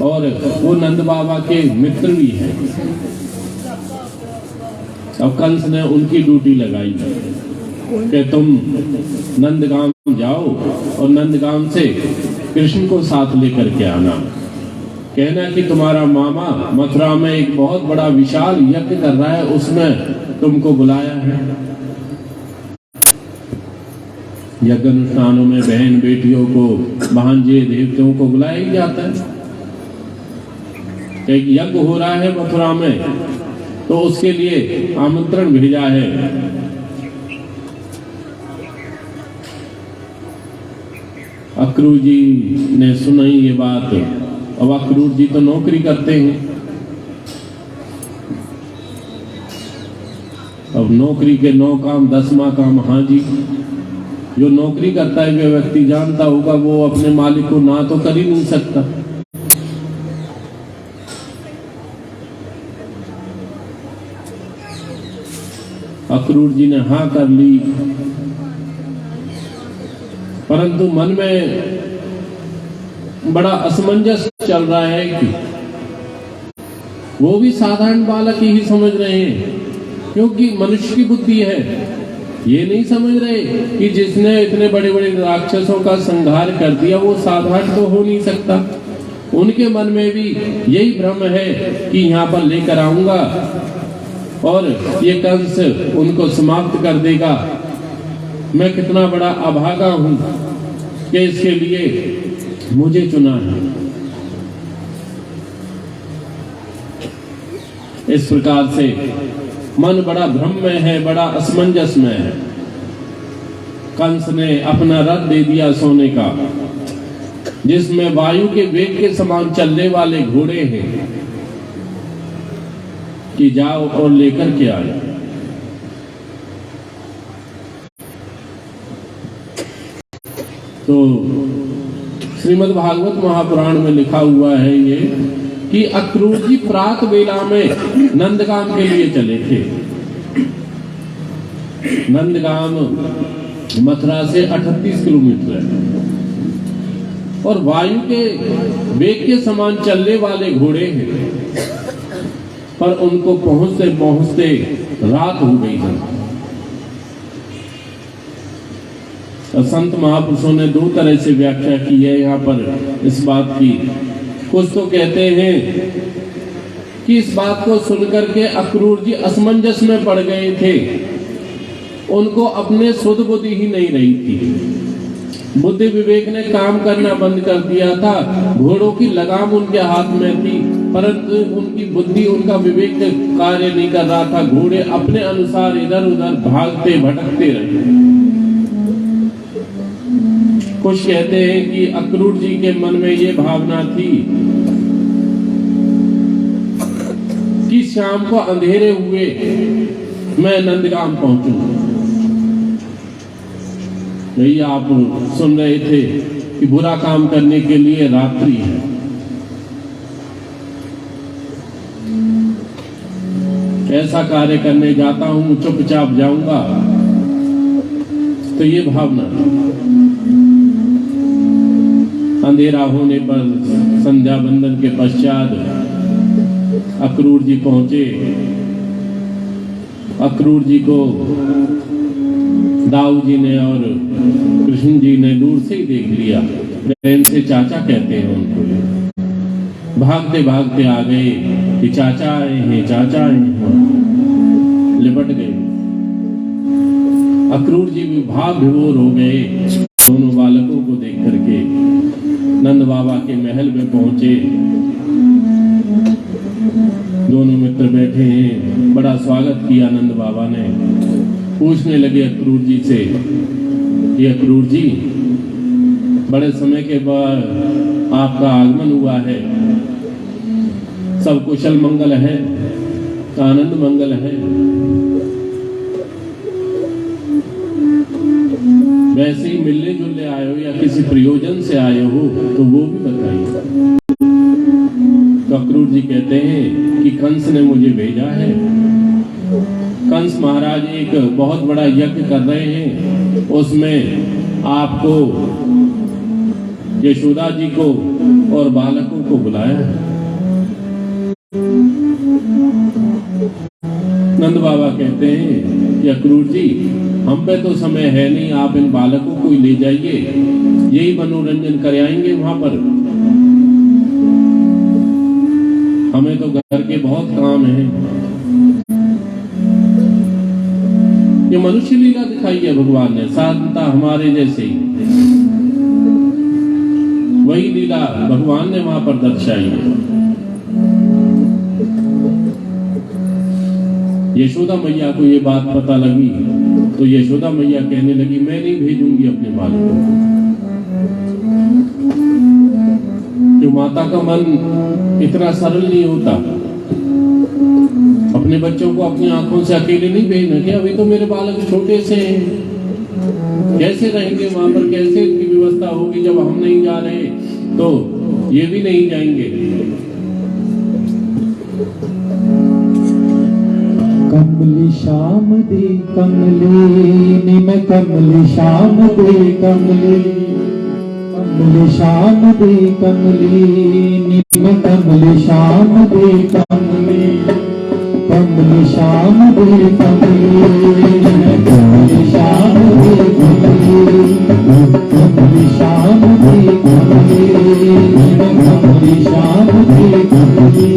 [SPEAKER 2] और वो नंद बाबा के मित्र भी हैं। अब कंस ने उनकी ड्यूटी लगाई कि तुम नंदगांव जाओ और नंदगांव से कृष्ण को साथ लेकर के आना, कहना कि तुम्हारा मामा मथुरा में एक बहुत बड़ा विशाल यज्ञ कर रहा है, उसमें तुमको बुलाया है। यज्ञ अनुष्ठानों में बहन बेटियों को, भांजे देवताओं को बुलाया ही जाता है। एक यज्ञ हो रहा है मथुरा में, तो उसके लिए आमंत्रण भेजा है। अक्रूर जी ने सुनी ये बात। अब अक्रूर जी तो नौकरी करते हैं, अब नौकरी के 9 काम 10वां काम, हाँ जी, जो नौकरी करता है वह व्यक्ति जानता होगा वो अपने मालिक को ना तो कर ही नहीं सकता। अक्रूर जी ने हाँ कर ली, परंतु मन में बड़ा असमंजस चल रहा है कि वो भी साधारण बालक ही समझ रहे हैं, क्योंकि मनुष्य की बुद्धि है। ये नहीं समझ रहे कि जिसने इतने बड़े बड़े राक्षसों का संहार कर दिया वो साधारण तो हो नहीं सकता। उनके मन में भी यही भ्रम है कि यहाँ पर लेकर आऊंगा और ये कंस उनको समाप्त कर देगा। मैं कितना बड़ा अभागा हूं कि इसके लिए मुझे चुना है। इस प्रकार से मन बड़ा भ्रम में है, बड़ा असमंजस में है। कंस ने अपना रथ दे दिया सोने का, जिसमें वायु के वेग के समान चलने वाले घोड़े हैं, कि जाओ और लेकर के आए। तो श्रीमद् भागवत महापुराण में लिखा हुआ है ये कि अक्रूर जी प्रात वेला में नंदगाम के लिए चले थे। नंदगाम मथुरा से 38 किलोमीटर है और वायु के वेग के समान चलने वाले घोड़े हैं, पर उनको पहुंचते पहुंचते रात हो गई है। संत महापुरुषों ने दो तरह से व्याख्या की है यहाँ पर इस बात की। कुछ तो कहते हैं कि इस बात को सुनकर के अक्रूर जी असमंजस में पड़ गए थे, उनको अपने सुध बुद्धि ही नहीं रही थी। बुद्धि विवेक ने काम करना बंद कर दिया था। घोड़ों की लगाम उनके हाथ में थी, परंतु उनकी बुद्धि, उनका विवेक कार्य नहीं कर रहा था। घोड़े अपने अनुसार इधर उधर भागते भटकते रहे। कुछ कहते हैं कि अक्रूर जी के मन में ये भावना थी कि शाम को अंधेरे हुए मैं नंदगाम पहुंचूं। यही आप सुन रहे थे कि बुरा काम करने के लिए रात्रि है। ऐसा कार्य करने जाता हूं, चुपचाप जाऊंगा, तो ये भावना। अंधेरा होने पर संध्या बंदन के पश्चात अक्रूर जी पहुंचे। अक्रूर जी को दाऊ जी ने और कृष्ण जी ने दूर से ही देख लिया। प्रेम से चाचा कहते हैं उनको। भागते भागते आ गए कि चाचा आए हैं, चाचा आए हैं। लिपट गए। अक्रूर जी भी भाव विभोर हो गए दोनों बालकों को देख करके। नंद बाबा के महल में पहुंचे। दोनों मित्र बैठे हैं। बड़ा स्वागत किया नंद बाबा ने। पूछने लगे अक्रूर जी से, ये अक्रूर जी, बड़े समय के बाद आपका आगमन हुआ है, सब कुशल मंगल है, आनंद मंगल है? वैसे ही मिलने जुलने आए हो या किसी प्रयोजन से आए हो तो वो भी बताइए। तो अक्रूर जी कहते हैं कि कंस ने मुझे भेजा है। कंस महाराज एक बहुत बड़ा यज्ञ कर रहे हैं, उसमें आपको, यशोदा जी को और बालकों को बुलाया है। नंद बाबा कहते हैं कि अक्रूर जी, हम पे तो समय है नहीं, आप इन बालकों को ही ले जाइए, यही मनोरंजन कर आएंगे वहां पर। हमें तो घर के बहुत काम हैं। ये मनुष्य लीला दिखाई है भगवान ने, साधनता हमारे जैसे ही। वही लीला भगवान ने वहां पर दर्शाई है। यशोदा मैया को ये बात पता लगी तो यशोदा मैया कहने लगी, मैं नहीं भेजूंगी अपने बालकों को। जो माता का मन इतना सरल नहीं होता, अपने बच्चों को अपनी आंखों से अकेले नहीं भेजना कि अभी तो मेरे बालक छोटे से हैं, कैसे रहेंगे वहां पर, कैसे इनकी व्यवस्था होगी, जब हम नहीं जा रहे तो ये भी नहीं जाएंगे।
[SPEAKER 3] कमली श्याम दे कमली निम कमली श्याम दे कमली, कमली श्याम दे कमली निम कमली श्याम दे कमली, कमली श्याम दे कमली कमली श्याम दे कमली, कमली श्याम दे कमली कमली श्याम दे कमली।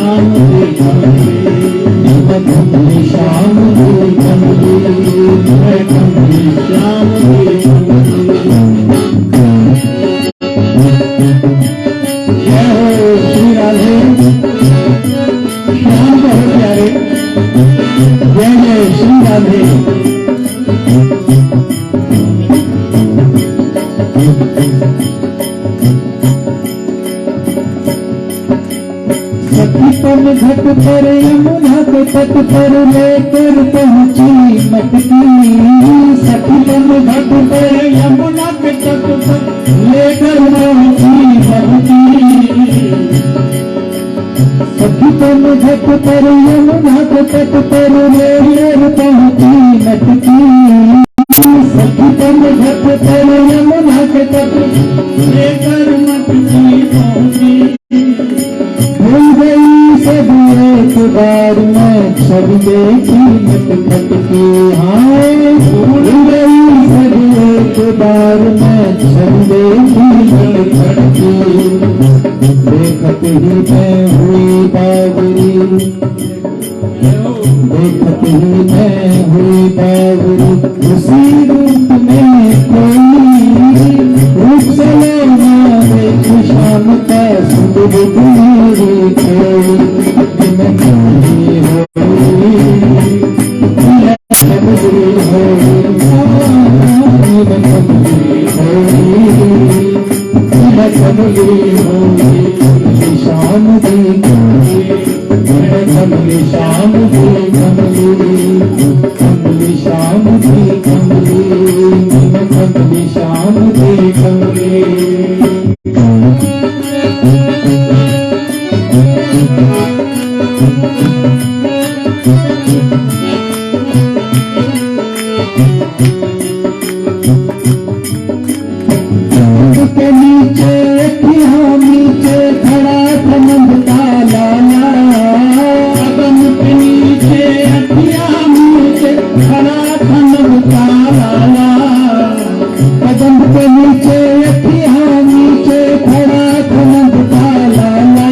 [SPEAKER 3] श्याम के कमले, मैं कमले श्याम के कमले, मैं कमले श्याम के कमले। जय हो श्री राधे, श्याम बहुत प्यारे, जय जय श्री राधे। सखीपन घट पर यमुना के तट पर लेकर पहुंची मटकी, सखीपन घट पर यमुना के तट पर लेकर पहुंची मटकी, सखीपन घट पर यमुना के तट पर लेकर पहुंची मटकी, सखीपन घट पर यमुना के तट लेकर मटकी पहुंची। भूल गई सब एक बार मैं सब देखी नटखट की, हाँ भूल गई सब एक बार मैं सब देखी नटखट की। देखत ही मैं हुई बावरी, देखत ही मैं हुई बावरी, उसी रूप में कोई रूप सलोना देख शाम का सुंदर मेरी कोई, मैं कमली होई, मैं कमली होई, मैं कमली होई, मैं कमली होई, शाम की कमली, मैं कमली शाम की कमली, कमली शाम की कमली, मैं कमली शाम की कमली। के नीचे अखियां नीचे खड़ा कमंद का लाला, कदम के नीचे अखियां नीचे खड़ा कमंद का लाला, कदम के नीचे अखियां नीचे खड़ा कमंद का लाला,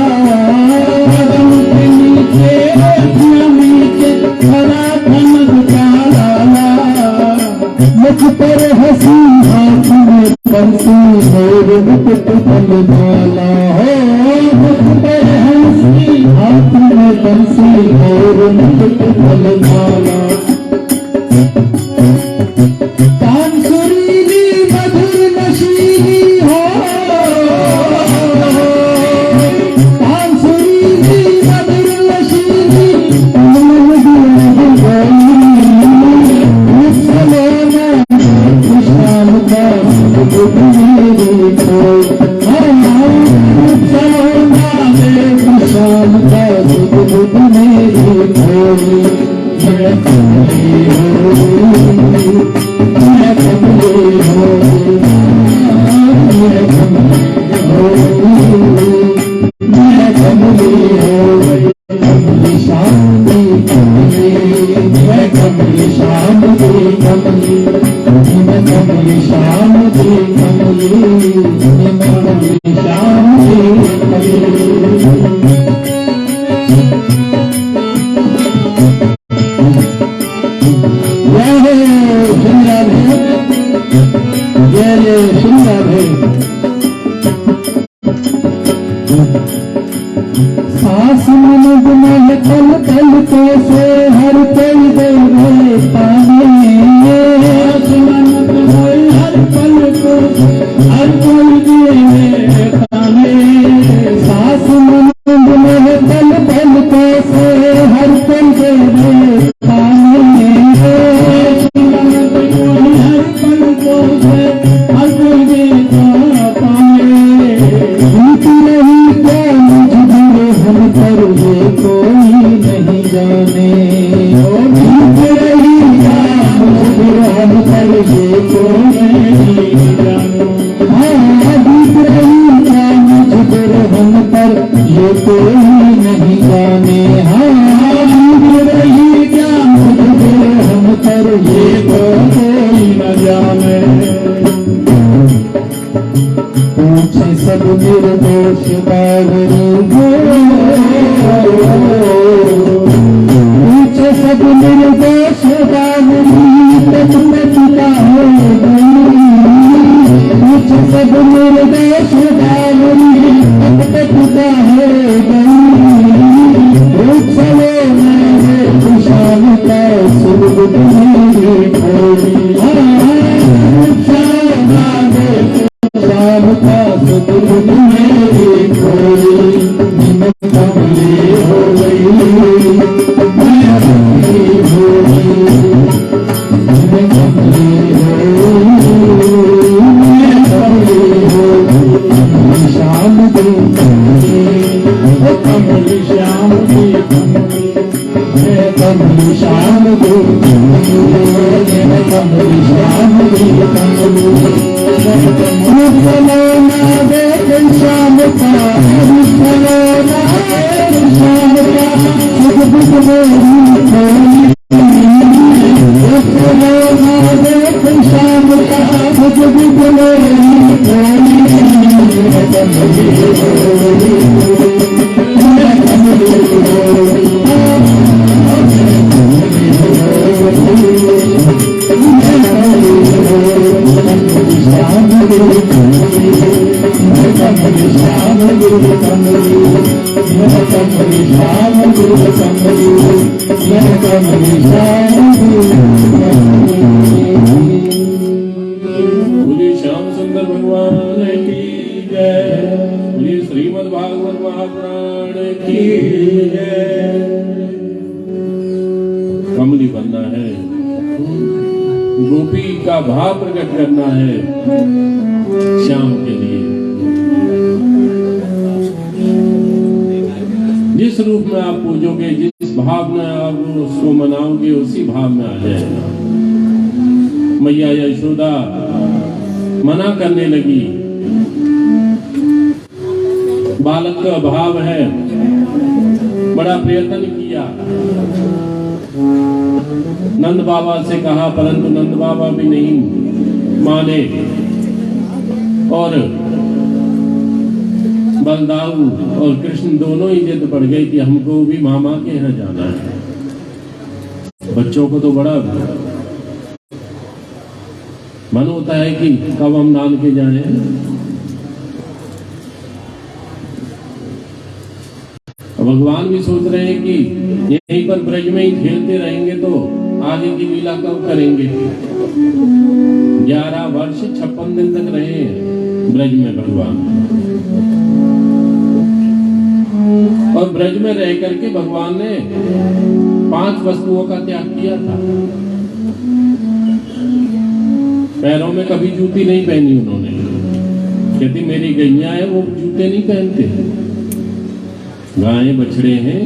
[SPEAKER 3] कदम के नीचे अखियां नीचे खड़ा कमंद का लाला। मुझ पर हंसी हाथ में बंसी मेरे मुकुट फलमाला हो, मुझ पर हंसी हाथ में बंसी मेरे मुकुट फलमाला। तान सुरीली मधुर नशीली हो, तान सुरीली मधुर नशीली, शाम का सुख मेरी कोई, शाम का सुख मेरी कोई, मैं कमली होई, मैं कमली होई, मैं कमली होई, मैं कमली होई, कमली शाम की कमली, मैं कमली शाम की कमली, मैं कमली शाम की कमली, मैं कमली शाम की कमली। जय जय श्री राधे, सास मनद मल कल कल कैसे हर कोई देवे पाने, सास मनद मल हर पल को हर कोई देवे पाने, सास मनद मल कल कल कैसे हर कोई देवे पाने, सास मनद मल हर पल को हर कोई देवे पाने। भूख नहीं क्या मुझे हम पर ये कोई नहीं जाने, भूख रही क्या मुझे कमली श्याम के कमली श्याम के कमली मुझलो ना देख श्याम का मुझलो ना देख श्याम का सुख दुख मेरी खोली मुझलो ना देख श्याम का सुख दुख मेरी खोली कमली
[SPEAKER 2] बोलिए श्याम सुंदर भगवान की जय। बोलिए श्रीमद् भागवत महापुराण की जय। कमली बनना है, गोपी का भाव प्रकट करना है श्याम के लिए। जिस रूप में आप पूजोगे, जिस भाव में आप उसको मनाओगे, उसी भाव में आ जाएगा। मैया यशोदा मना करने लगी, बालक का भाव है, बड़ा प्रयत्न किया, नंद बाबा से कहा, परंतु नंद बाबा भी नहीं माने और बलदाऊ और कृष्ण दोनों ही जिद पड़ गई कि हमको भी मामा के यहाँ जाना है। बच्चों को तो बड़ा मन होता है कि कब हम नानके जाएं। भगवान भी सोच रहे हैं कि यहीं पर ब्रज में ही खेलते रहेंगे तो आगे की लीला कब करेंगे। 11 वर्ष 56 दिन तक रहे ब्रज में भगवान, और ब्रज में रह करके भगवान ने 5 वस्तुओं का त्याग किया था। पैरों में कभी जूती नहीं पहनी उन्होंने, कहती मेरी गैया है वो जूते नहीं पहनते, गायें बछड़े हैं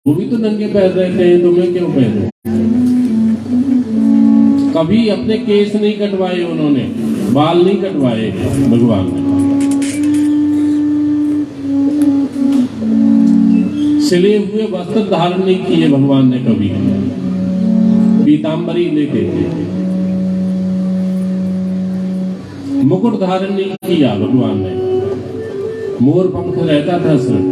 [SPEAKER 2] वो भी तो नंगे पैर रहते हैं, तो मैं क्यों पहनूं। कभी अपने केस नहीं कटवाए उन्होंने, बाल नहीं कटवाए भगवान ने। सिले हुए वस्त्र धारण नहीं किए भगवान ने कभी, पीतांबरी लेते थे। मुकुट धारण नहीं किया भगवान ने, मोर पंख रहता था सर।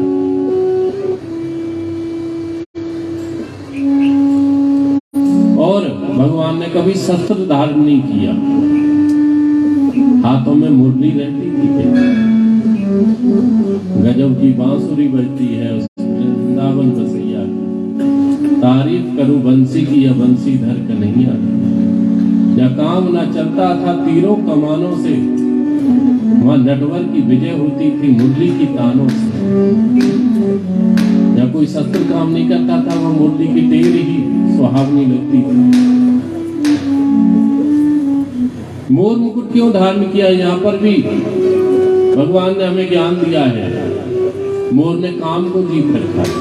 [SPEAKER 2] और भगवान ने कभी शस्त्र धारण नहीं किया, हाथों में मुरली रहती थी। गजब की बांसुरी बजती है उस वृंदावन बसैया, तारीफ करूं बंसी की या बंसीधर कन्हैया। या काम ना चलता था तीरों कमानों से, वहां नटवर की विजय होती थी मुरली की तानों से। या कोई शस्त्र काम नहीं करता था, वह मुरली की टेर ही सुहावनी लगती थी। मोर मुकुट क्यों धारण किया, यहाँ पर भी भगवान ने हमें ज्ञान दिया है। मोर ने काम को जीत रखा है।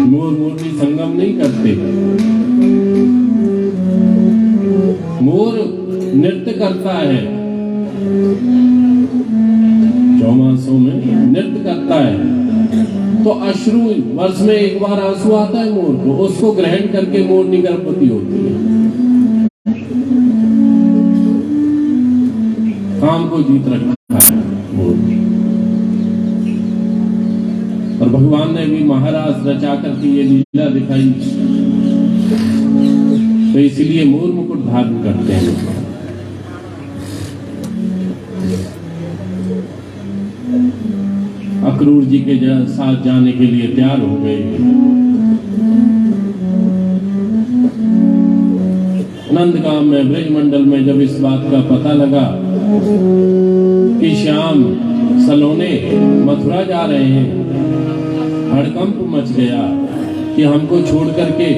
[SPEAKER 2] मोर मोरनी संगम नहीं करते, मोर नृत्य करता है, चौमासों में नृत्य करता है। तो अश्रु वर्ष में एक बार आंसू आता है मोर को, उसको ग्रहण करके मोरनी गर्भवती होती है। काम को जीत रखा है मोर। और भगवान ने भी महाराज रचा करके ये लीला दिखाई, तो इसीलिए मोर मुकुट धारण करते हैं। अक्रूर जी के साथ जाने के लिए तैयार हो गए। नंदगांव में ब्रजमंडल में जब इस बात का पता लगा कि श्याम सलोने मथुरा जा रहे हैं, हड़कंप मच गया कि हमको छोड़ करके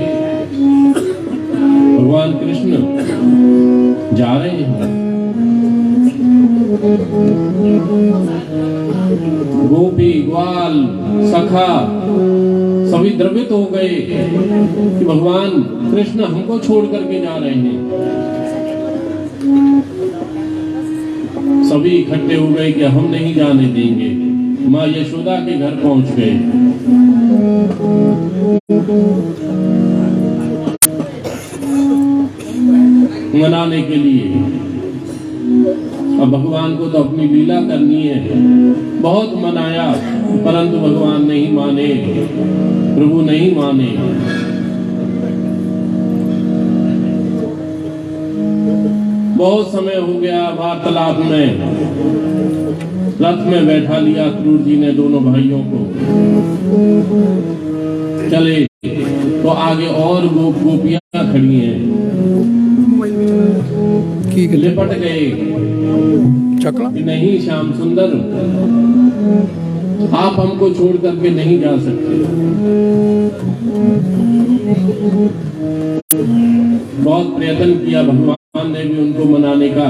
[SPEAKER 2] भगवान कृष्ण जा रहे हैं। गोपी ग्वाल सखा सभी द्रवित हो गए कि भगवान कृष्ण हमको छोड़ करके जा रहे हैं। सभी इकट्ठे हो गए कि हम नहीं जाने देंगे। माँ यशोदा के घर पहुंच गए। मनाने के लिए। अब भगवान को तो अपनी लीला करनी है। बहुत मनाया परंतु भगवान नहीं माने, प्रभु नहीं माने। बहुत समय हो गया वार्तालाप में। रथ में बैठा लिया क्रूर जी ने दोनों भाइयों को। चले तो आगे और गोपियां खड़ी हैं, लिपट गए कि नहीं श्याम सुंदर, आप हमको छोड़ करके नहीं जा सकते। बहुत प्रयत्न किया भगवान ने भी उनको मनाने का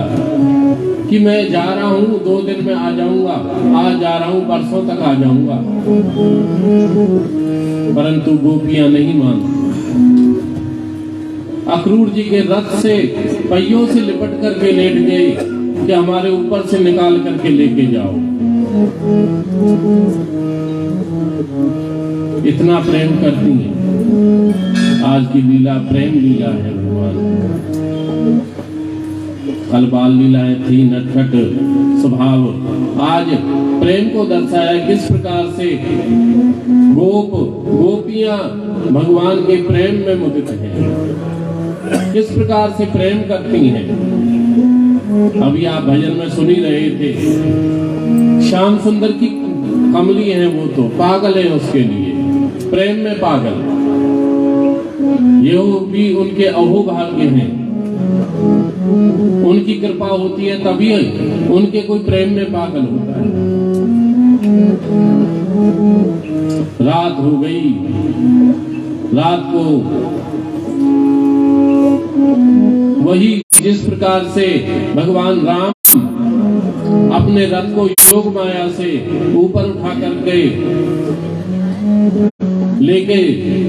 [SPEAKER 2] कि मैं जा रहा हूँ, 2 दिन में आ जाऊंगा, आज जा रहा हूँ, परसों तक आ जाऊंगा। परंतु गोपियां नहीं मानती। अक्रूर जी के रथ से पहियों से लिपट करके लेट गए कि हमारे ऊपर से निकाल करके लेके जाओ। इतना प्रेम करती हैं। आज की लीला प्रेम लीला है भगवान। कल बाल लीलाएं थी, नटखट स्वभाव। आज प्रेम को दर्शाया किस प्रकार से गोपियां भगवान के प्रेम में मुदित हैं, किस प्रकार से प्रेम करती हैं। अभी आप भजन में सुन ही रहे थे, श्याम सुंदर की कमली है, वो तो पागल है उसके लिए, प्रेम में पागल। ये भी उनके अहोभाग्य हैं। उनकी कृपा होती है तभी उनके कोई प्रेम में पागल होता है। रात हो गई, रात को वही जिस प्रकार से भगवान राम अपने रथ को योग माया से ऊपर उठा करके लेके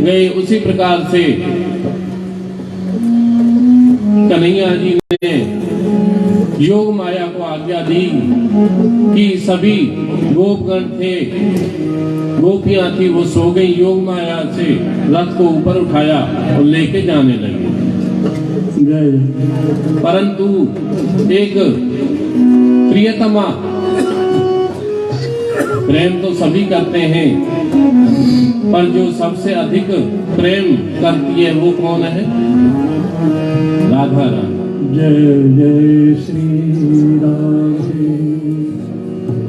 [SPEAKER 2] गए, उसी प्रकार से कन्हैया जी ने योग माया को आज्ञा दी कि सभी गोपगण थे, गोपियां थी, वो सो गई। योग माया से रथ को ऊपर उठाया और लेके जाने लगे। परंतु एक प्रियतमा, प्रेम तो सभी करते हैं, पर जो सबसे अधिक प्रेम करती है वो कौन है? राधा रानी।
[SPEAKER 3] जय जय श्री राधे।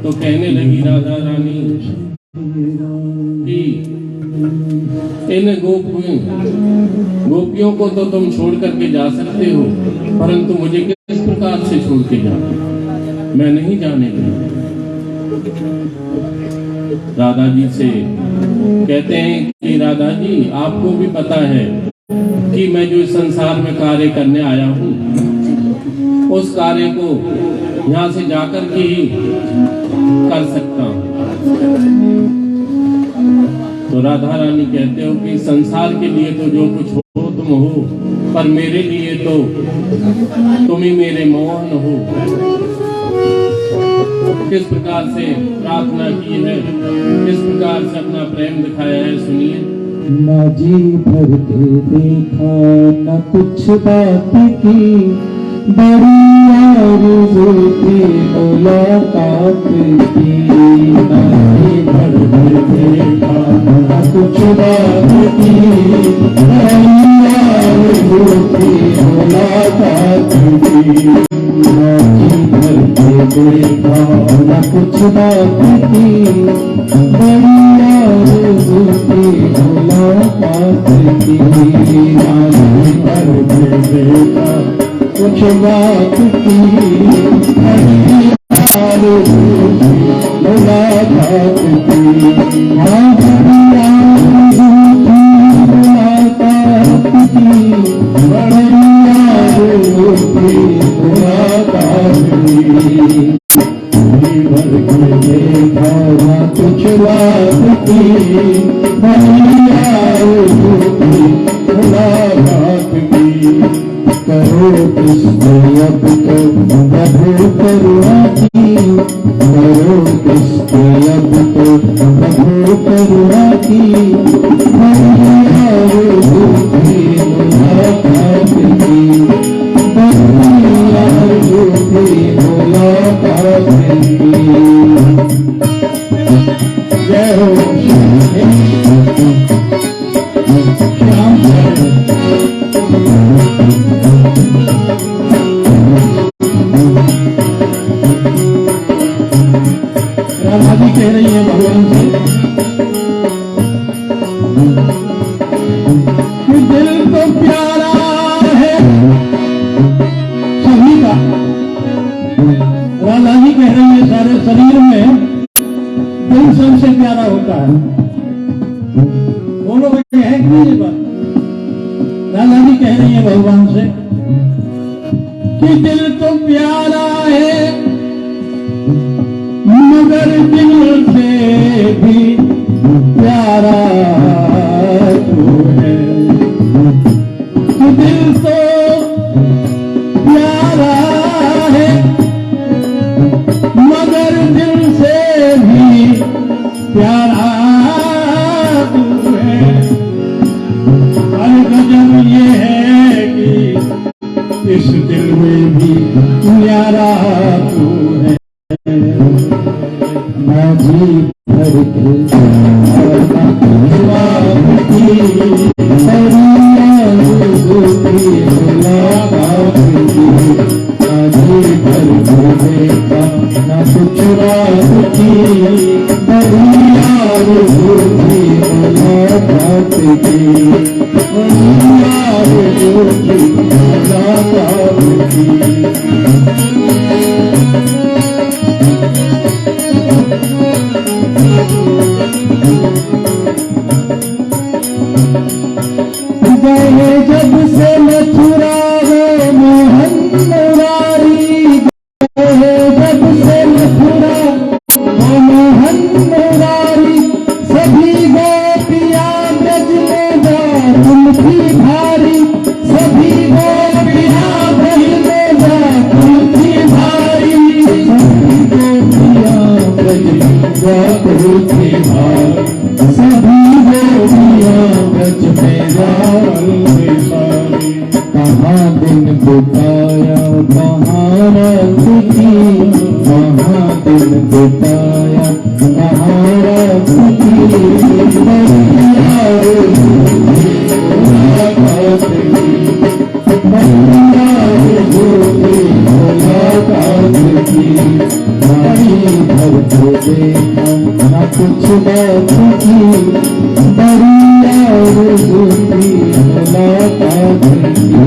[SPEAKER 2] तो कहने लगी राधा रानी कि इन गोपियों को तो तुम छोड़ करके जा सकते हो, परंतु मुझे किस प्रकार से छोड़ के जाओ? मैं नहीं जाने दूंगा। राधा जी से कहते हैं कि राधा जी, आपको भी पता है कि मैं जो इस संसार में कार्य करने आया हूँ, उस कार्य को यहाँ से जाकर के ही कर सकता हूँ। तो राधा रानी कहते हो कि संसार के लिए तो जो कुछ हो तुम हो, पर मेरे लिए तो तुम ही मेरे मोहन हो। किस प्रकार से प्रार्थना की है, किस प्रकार से अपना प्रेम दिखाया है, सुनिए।
[SPEAKER 3] न जी भर के देखा न कुछ बात की, बड़ी आरज़ू थी मुलाकात की। न जी भर के देखा न कुछ बात की, बड़ी आरज़ू थी मुलाकात की। न जी भर के देखा न कुछ बात की, बड़ी आरज़ू थी मुलाकात की। न जी भर के देखा कुछ बात की, बड़ी आरज़ू थी मुलाकात की। हाँ बड़ी आरज़ू थी मुलाकात की, बड़ी आरज़ू थी मुलाकात की। की मैया रूठी मुलाकात की करो कृष्ण अब तो प्रभु करुणा की करो कृष्ण अब तो प्रभु करुणा की मैया रूठी मुलाकात की मैया रूठी मुलाकात की। जय हो श्याम राधा जी कह रही है भगवान से कि दिल तो प्यारा है सभी का। राधा जी कह रही है सारे शरीर में दिल सबसे प्यारा होता है। बोलो भाई है कि ये बात? राधा जी कह रही है भगवान से कि दिल तो प्यारा है मगर दिल से भी प्यारा तू है। दिल तो प्यारा है मगर दिल से भी प्यारा तू है। और गजब ये है कि इस दिल में भी प्यारा तू है। माझी भर के न कुछ रात की मुलाकात की मुलाकात की। गए जब से मथुरा वो मोहन मुरारी गए जब से मथुरा वो मोहन मुरारी सभी गोपियां ब्रज में व्याकुल थी भारी सभी गोपियां ब्रज में व्याकुल थी भारी सभी गोपियां ब्रज में व्याकुल थी भारी सभी गोपियां ब्रज में कहाँ दिन बिताया कहाँ रात की कहाँ दिन बिताया कहाँ रात की मैया रूठी मुलाकात की मैया रूठी मुलाकात की। बड़ी भर को देखा न कुछ बात की मैया रूठी मुलाकात की।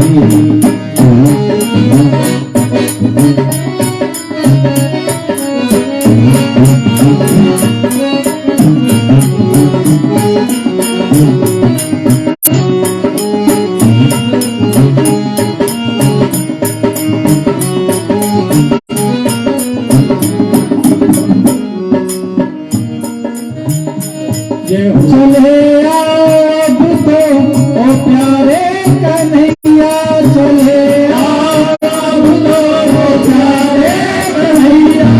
[SPEAKER 3] चले अब तो ओ प्यारे कन्हैया चले अब तो ओ प्यारे कन्हैया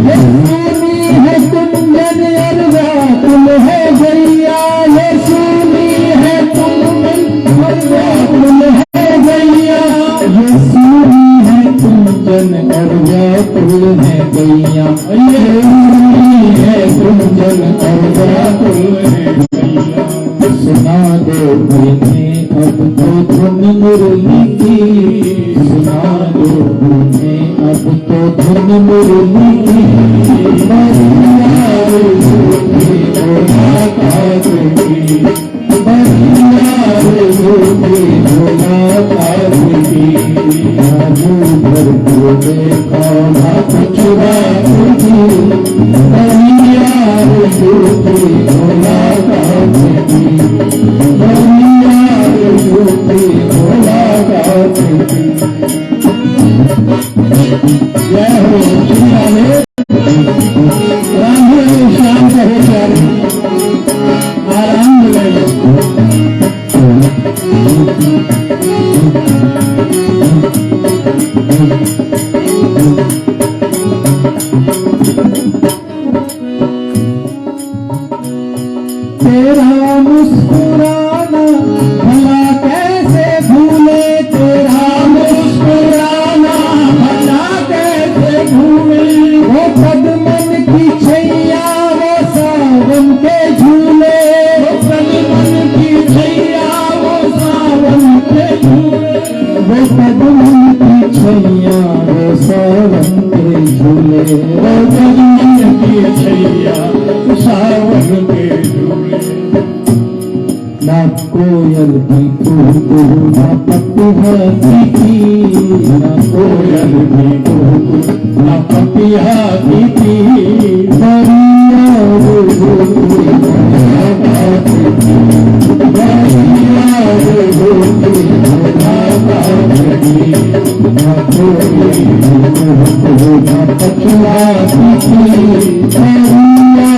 [SPEAKER 3] ये सुनी है कुंजन अरवा तुम है गैया ये सुनी है कुंजन अरवा तुम है गैया ये सुनी है कुंजन अरवा तुम है गैया ये सुनी है कुंजन अरवा तुम है। सुना दो मुझे अब तो धुन मुरली की सुना दो मुझे अब तो धुन मुरली की मैया रूठी मुलाकात की मैया रूठी मुलाकात की। राजू भर को देखा ना कुछ बात की मैया रूठी तेरा मुस्कुराना भला कैसे भूले, तेरा मुस्कुराना भला कैसे भूले। वो पद्मन की छैया वो सावन के झूले, वो पद्मन की छैया वो सावन के झूले, वो पद्मन की छैया वो सावन के झूले, वो पद्मन की छैया सावन के झूले। ना कोयल भी कू ना पपिया की, ना कोयल भी कू ना पपिया की। बरिया रे बरिया रे ना कोयल भी कू ना पपिया की। बरिया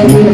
[SPEAKER 3] रे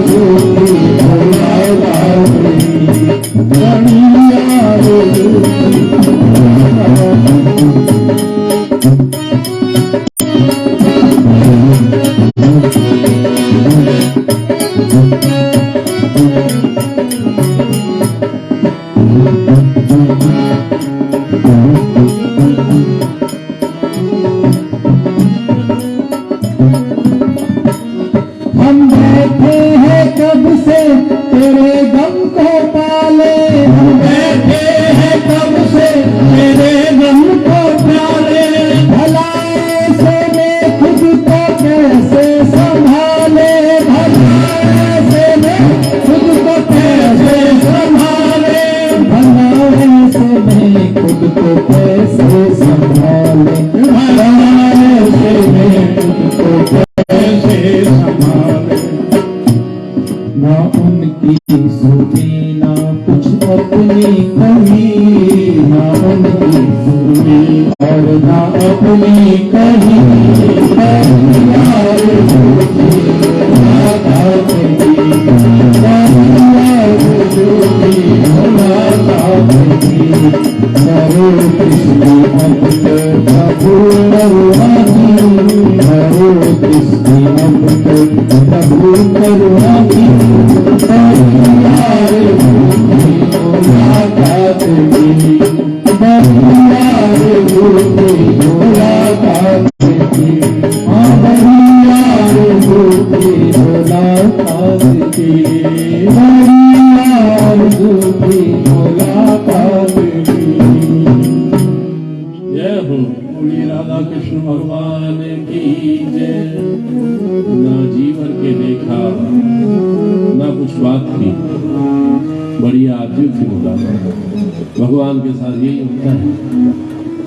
[SPEAKER 2] भगवान के साथ यही होता है।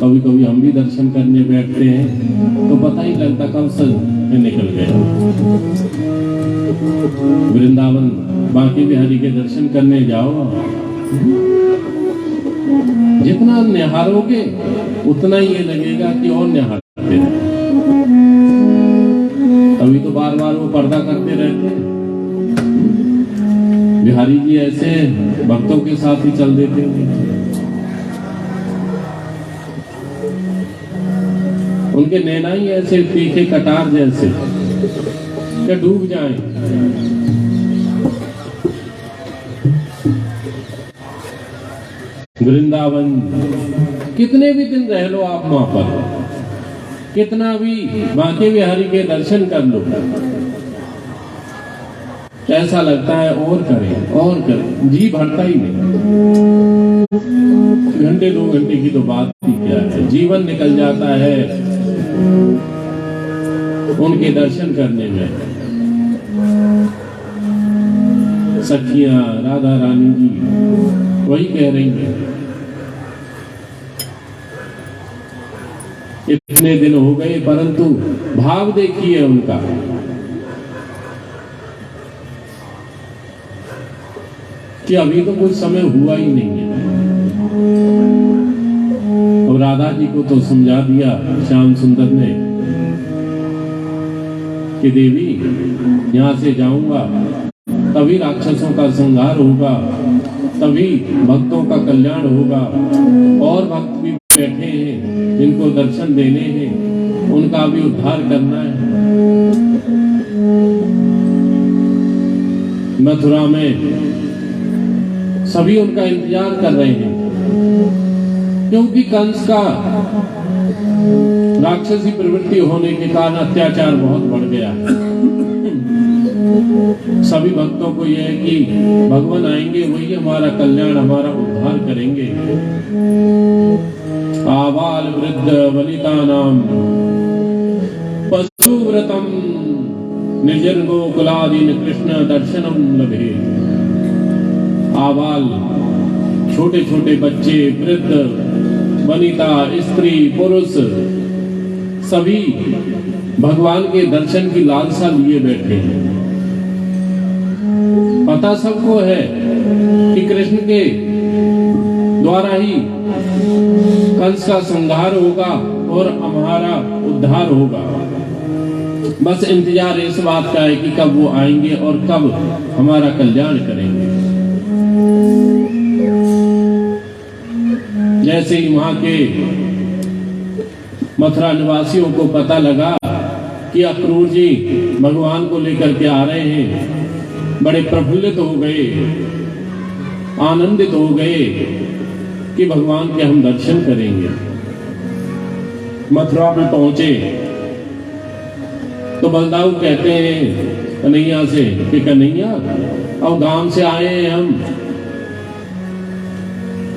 [SPEAKER 2] कभी कभी हम भी दर्शन करने बैठते हैं तो पता ही लगता कब से निकल गया। वृंदावन बांके बिहारी के दर्शन करने जाओ जितना निहारोगे उतना ही ये लगेगा कि और निहारते रहे। अभी तो बार बार वो पर्दा करते रहते हैं। बिहारी जी ऐसे भक्तों के साथ ही चल देते हैं। उनके नैना ही ऐसे तीखे कटार जैसे कि डूब जाएं। वृंदावन कितने भी दिन रह लो आप वहां पर, कितना भी बांके बिहारी के दर्शन कर लो, ऐसा लगता है और करें, जी भरता ही नहीं। घंटे 2 घंटे की तो बात ही क्या है, जीवन निकल जाता है उनके दर्शन करने में। सखियां राधा रानी जी वही कह रही हैं, इतने दिन हो गए परंतु भाव देखिए उनका। कि अभी तो कुछ समय हुआ ही नहीं है। और राधा जी को तो समझा दिया श्याम सुंदर ने कि देवी यहां से जाऊंगा तभी राक्षसों का संहार होगा, तभी भक्तों का कल्याण होगा। और भक्त भी बैठे हैं जिनको दर्शन देने हैं, उनका भी उद्धार करना है। मथुरा में सभी उनका इंतजार कर रहे हैं, क्योंकि कंस का राक्षसी प्रवृत्ति होने के कारण अत्याचार बहुत बढ़ गया है। सभी भक्तों को यह है कि भगवान आएंगे, वही हमारा कल्याण, हमारा उद्धार करेंगे। आबाल वृद्ध वनिता नाम पशुव्रतम निर्जन गोकुलादीन कृष्ण दर्शनम लभे। आबाल छोटे छोटे बच्चे, वृद्ध वनिता, स्त्री पुरुष सभी भगवान के दर्शन की लालसा लिए बैठे हैं। पता सबको है कि कृष्ण के द्वारा ही कंस का संहार होगा और हमारा उद्धार होगा। बस इंतजार इस बात का है कि कब वो आएंगे और कब हमारा कल्याण करेंगे। जैसे ही वहां के मथुरा निवासियों को पता लगा कि अक्रूर जी भगवान को लेकर के आ रहे हैं, बड़े प्रफुल्लित हो गए, आनंदित हो गए कि भगवान के हम दर्शन करेंगे। मथुरा में पहुंचे तो बलदाऊ कहते हैं कन्हैया से कि कन्हैया अब गांव से आए हैं हम,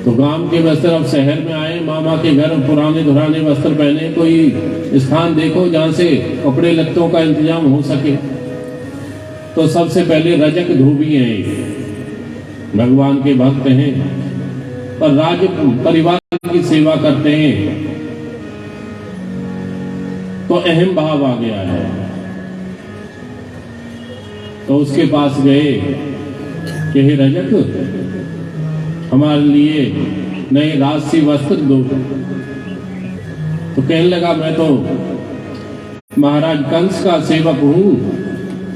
[SPEAKER 2] तो गांव के वस्त्र अब शहर में आए, मामा के घर पुराने धुराने वस्त्र पहने, कोई स्थान देखो जहां से कपड़े लत्तों का इंतजाम हो सके। तो सबसे पहले रजक धोबी हैं, भगवान के भक्त हैं, पर राज परिवार की सेवा करते हैं, तो अहम भाव आ गया है। तो उसके पास गए कि हे रजक, हमारे लिए नए राजसी वस्त्र दो। तो कहने लगा मैं तो महाराज कंस का सेवक हूं,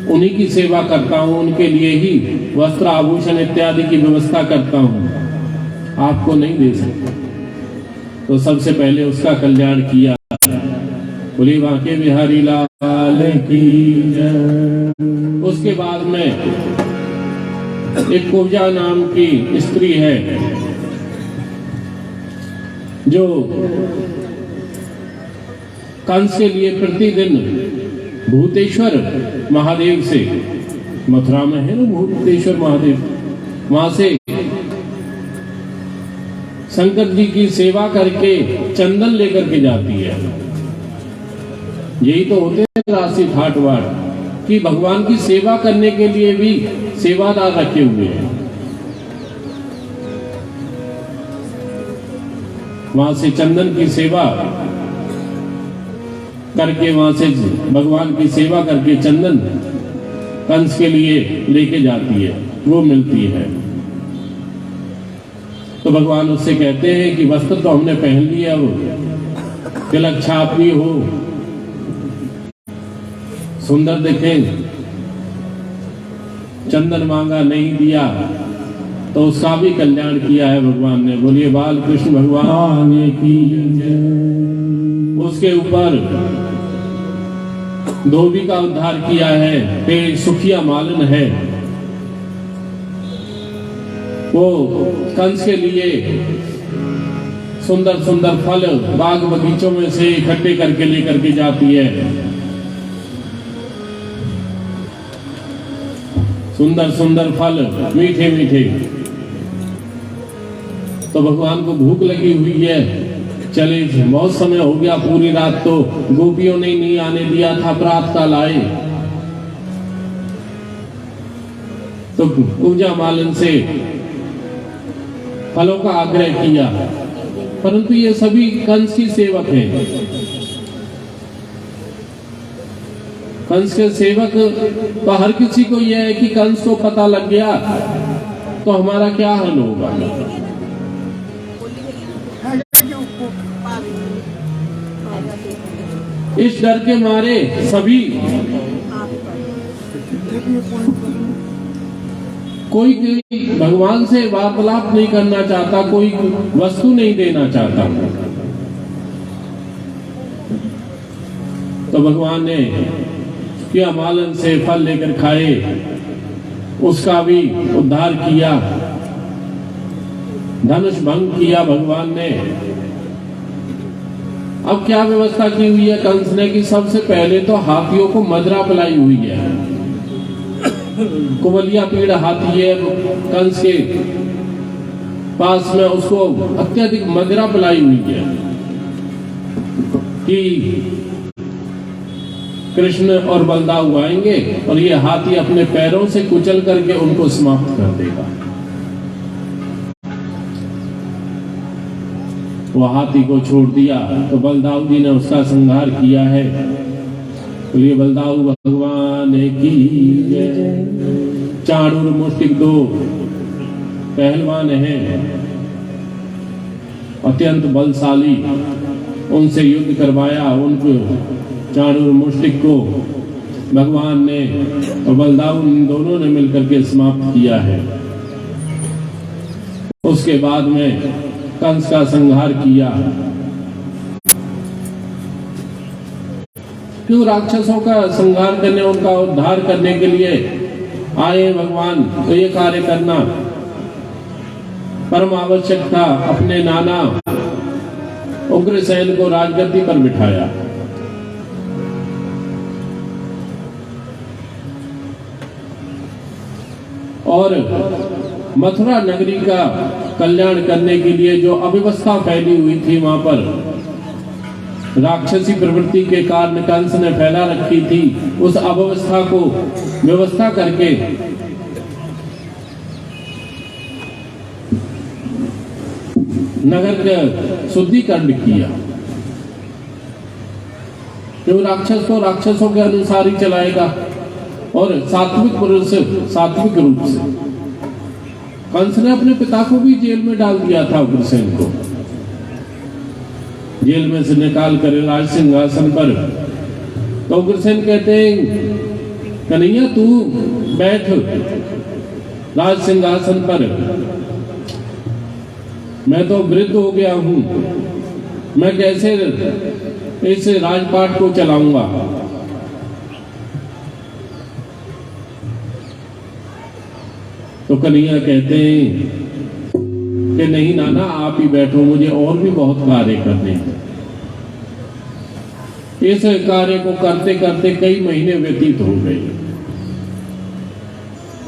[SPEAKER 2] उन्हीं की सेवा करता हूं, उनके लिए ही वस्त्र आभूषण इत्यादि की व्यवस्था करता हूं, आपको नहीं दे सकता। तो सबसे पहले उसका कल्याण किया। बोले बांके बिहारी लाल की जय। उसके बाद में एक कुब्जा नाम की स्त्री है जो कंस के लिए प्रतिदिन भूतेश्वर महादेव से, मथुरा में है ना भूतेश्वर महादेव, वहां से शंकर जी की सेवा करके चंदन लेकर के जाती है। यही तो होते हैं राशि ठाटवाड़ कि भगवान की सेवा करने के लिए भी सेवादार रखे हुए हैं। वहां से चंदन की सेवा करके, वहां से भगवान की सेवा करके चंदन कंस के लिए लेके जाती है, वो मिलती है। तो भगवान उससे कहते हैं कि वस्त्र तो हमने पहन लिया, अब तिलक छाप भी हो, सुंदर दिखें, चंदन मांगा नहीं दिया, तो उसका भी कल्याण किया है भगवान ने। बोलिए बाल कृष्ण भगवान की। उसके ऊपर धोबी का उद्धार किया है, पेड़ सुखिया मालन है, वो कंस के लिए सुंदर सुंदर फल बाग बगीचों में से इकट्ठे करके लेकर के जाती है, सुंदर सुंदर फल मीठे मीठे। तो भगवान को भूख लगी हुई है, चले बहुत समय हो गया, पूरी रात तो गोपियों ने नहीं आने दिया था, प्रातः काल आए तो कुब्जा मालन से फलों का आग्रह किया, परंतु ये सभी कंस की सेवक हैं। कंस के सेवक तो हर किसी को यह है कि कंस को पता लग गया तो हमारा क्या हाल होगा। इस डर के मारे सभी कोई भगवान से वार्तालाप नहीं करना चाहता, कोई वस्तु नहीं देना चाहता। तो भगवान ने क्या मालन से फल लेकर खाए, उसका भी उद्धार किया, धनुष भंग किया भगवान ने। अब क्या व्यवस्था की हुई है कंस ने कि सबसे पहले तो हाथियों को मदिरा पिलाई हुई है। कुबलिया पीड़ हाथी है कंस के पास में, उसको अत्यधिक मदिरा पिलाई हुई है कि कृष्ण और बलदाऊ आएंगे और ये हाथी अपने पैरों से कुचल करके उनको समाप्त कर देगा। वो हाथी को छोड़ दिया तो बलदाऊ जी ने उसका संहार किया है। तो ये बलदाऊ भगवान की जय। चाणूर मुष्टिक दो पहलवान हैं, अत्यंत बलशाली, उनसे युद्ध करवाया। उनको चाणूर मुष्टिक को भगवान ने और बलदाऊ दोनों ने मिलकर के समाप्त किया है। उसके बाद में कंस का संहार किया। क्यों राक्षसों का संहार करने, उनका उद्धार करने के लिए आए भगवान, तो ये कार्य करना परम आवश्यक था। अपने नाना उग्रसेन को राजगद्दी पर बिठाया। और मथुरा नगरी का कल्याण करने के लिए जो अव्यवस्था फैली हुई थी, वहां पर राक्षसी प्रवृत्ति के कारण कंस ने फैला रखी थी, उस अव्यवस्था को व्यवस्था करके नगर का शुद्धिकरण किया। जो राक्षस को राक्षसों के अनुसार ही चलाएगा और सात्विक पुरुष सात्विक रूप से। कंस ने अपने पिता को भी जेल में डाल दिया था, उग्रसेन को जेल में से निकाल कर राज सिंहासन पर। तो उग्रसेन कहते हैं कन्हैया तू बैठ राज सिंहासन पर, मैं तो वृद्ध हो गया हूं, मैं कैसे इस राजपाट को चलाऊंगा। तो कन्हैया कहते हैं कि नहीं नाना आप ही बैठो, मुझे और भी बहुत कार्य करने हैं। इस कार्य को करते करते कई महीने व्यतीत हो गए।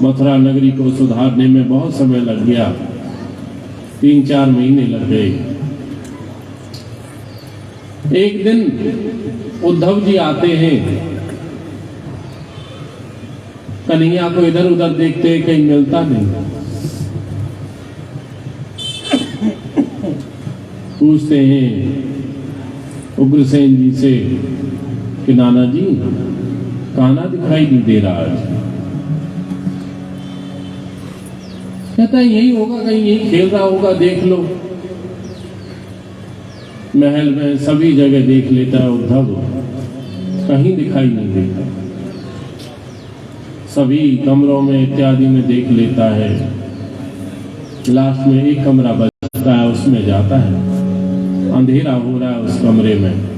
[SPEAKER 2] मथुरा नगरी को सुधारने में बहुत समय लग गया, 3-4 महीने लग गए। एक दिन उद्धव जी आते हैं, कन्हैया को इधर उधर देखते हैं, कहीं मिलता नहीं। पूछते हैं उग्रसेन जी से कि नाना जी कान्हा दिखाई नहीं दे रहा आज। कहता है यही होगा, कहीं यही खेल रहा होगा, देख लो। महल में सभी जगह देख लेता है उद्धव, कहीं दिखाई नहीं देता। सभी कमरों में इत्यादि में देख लेता है। लास्ट में एक कमरा बचता है, उसमें जाता है। अंधेरा हो रहा है उस कमरे में।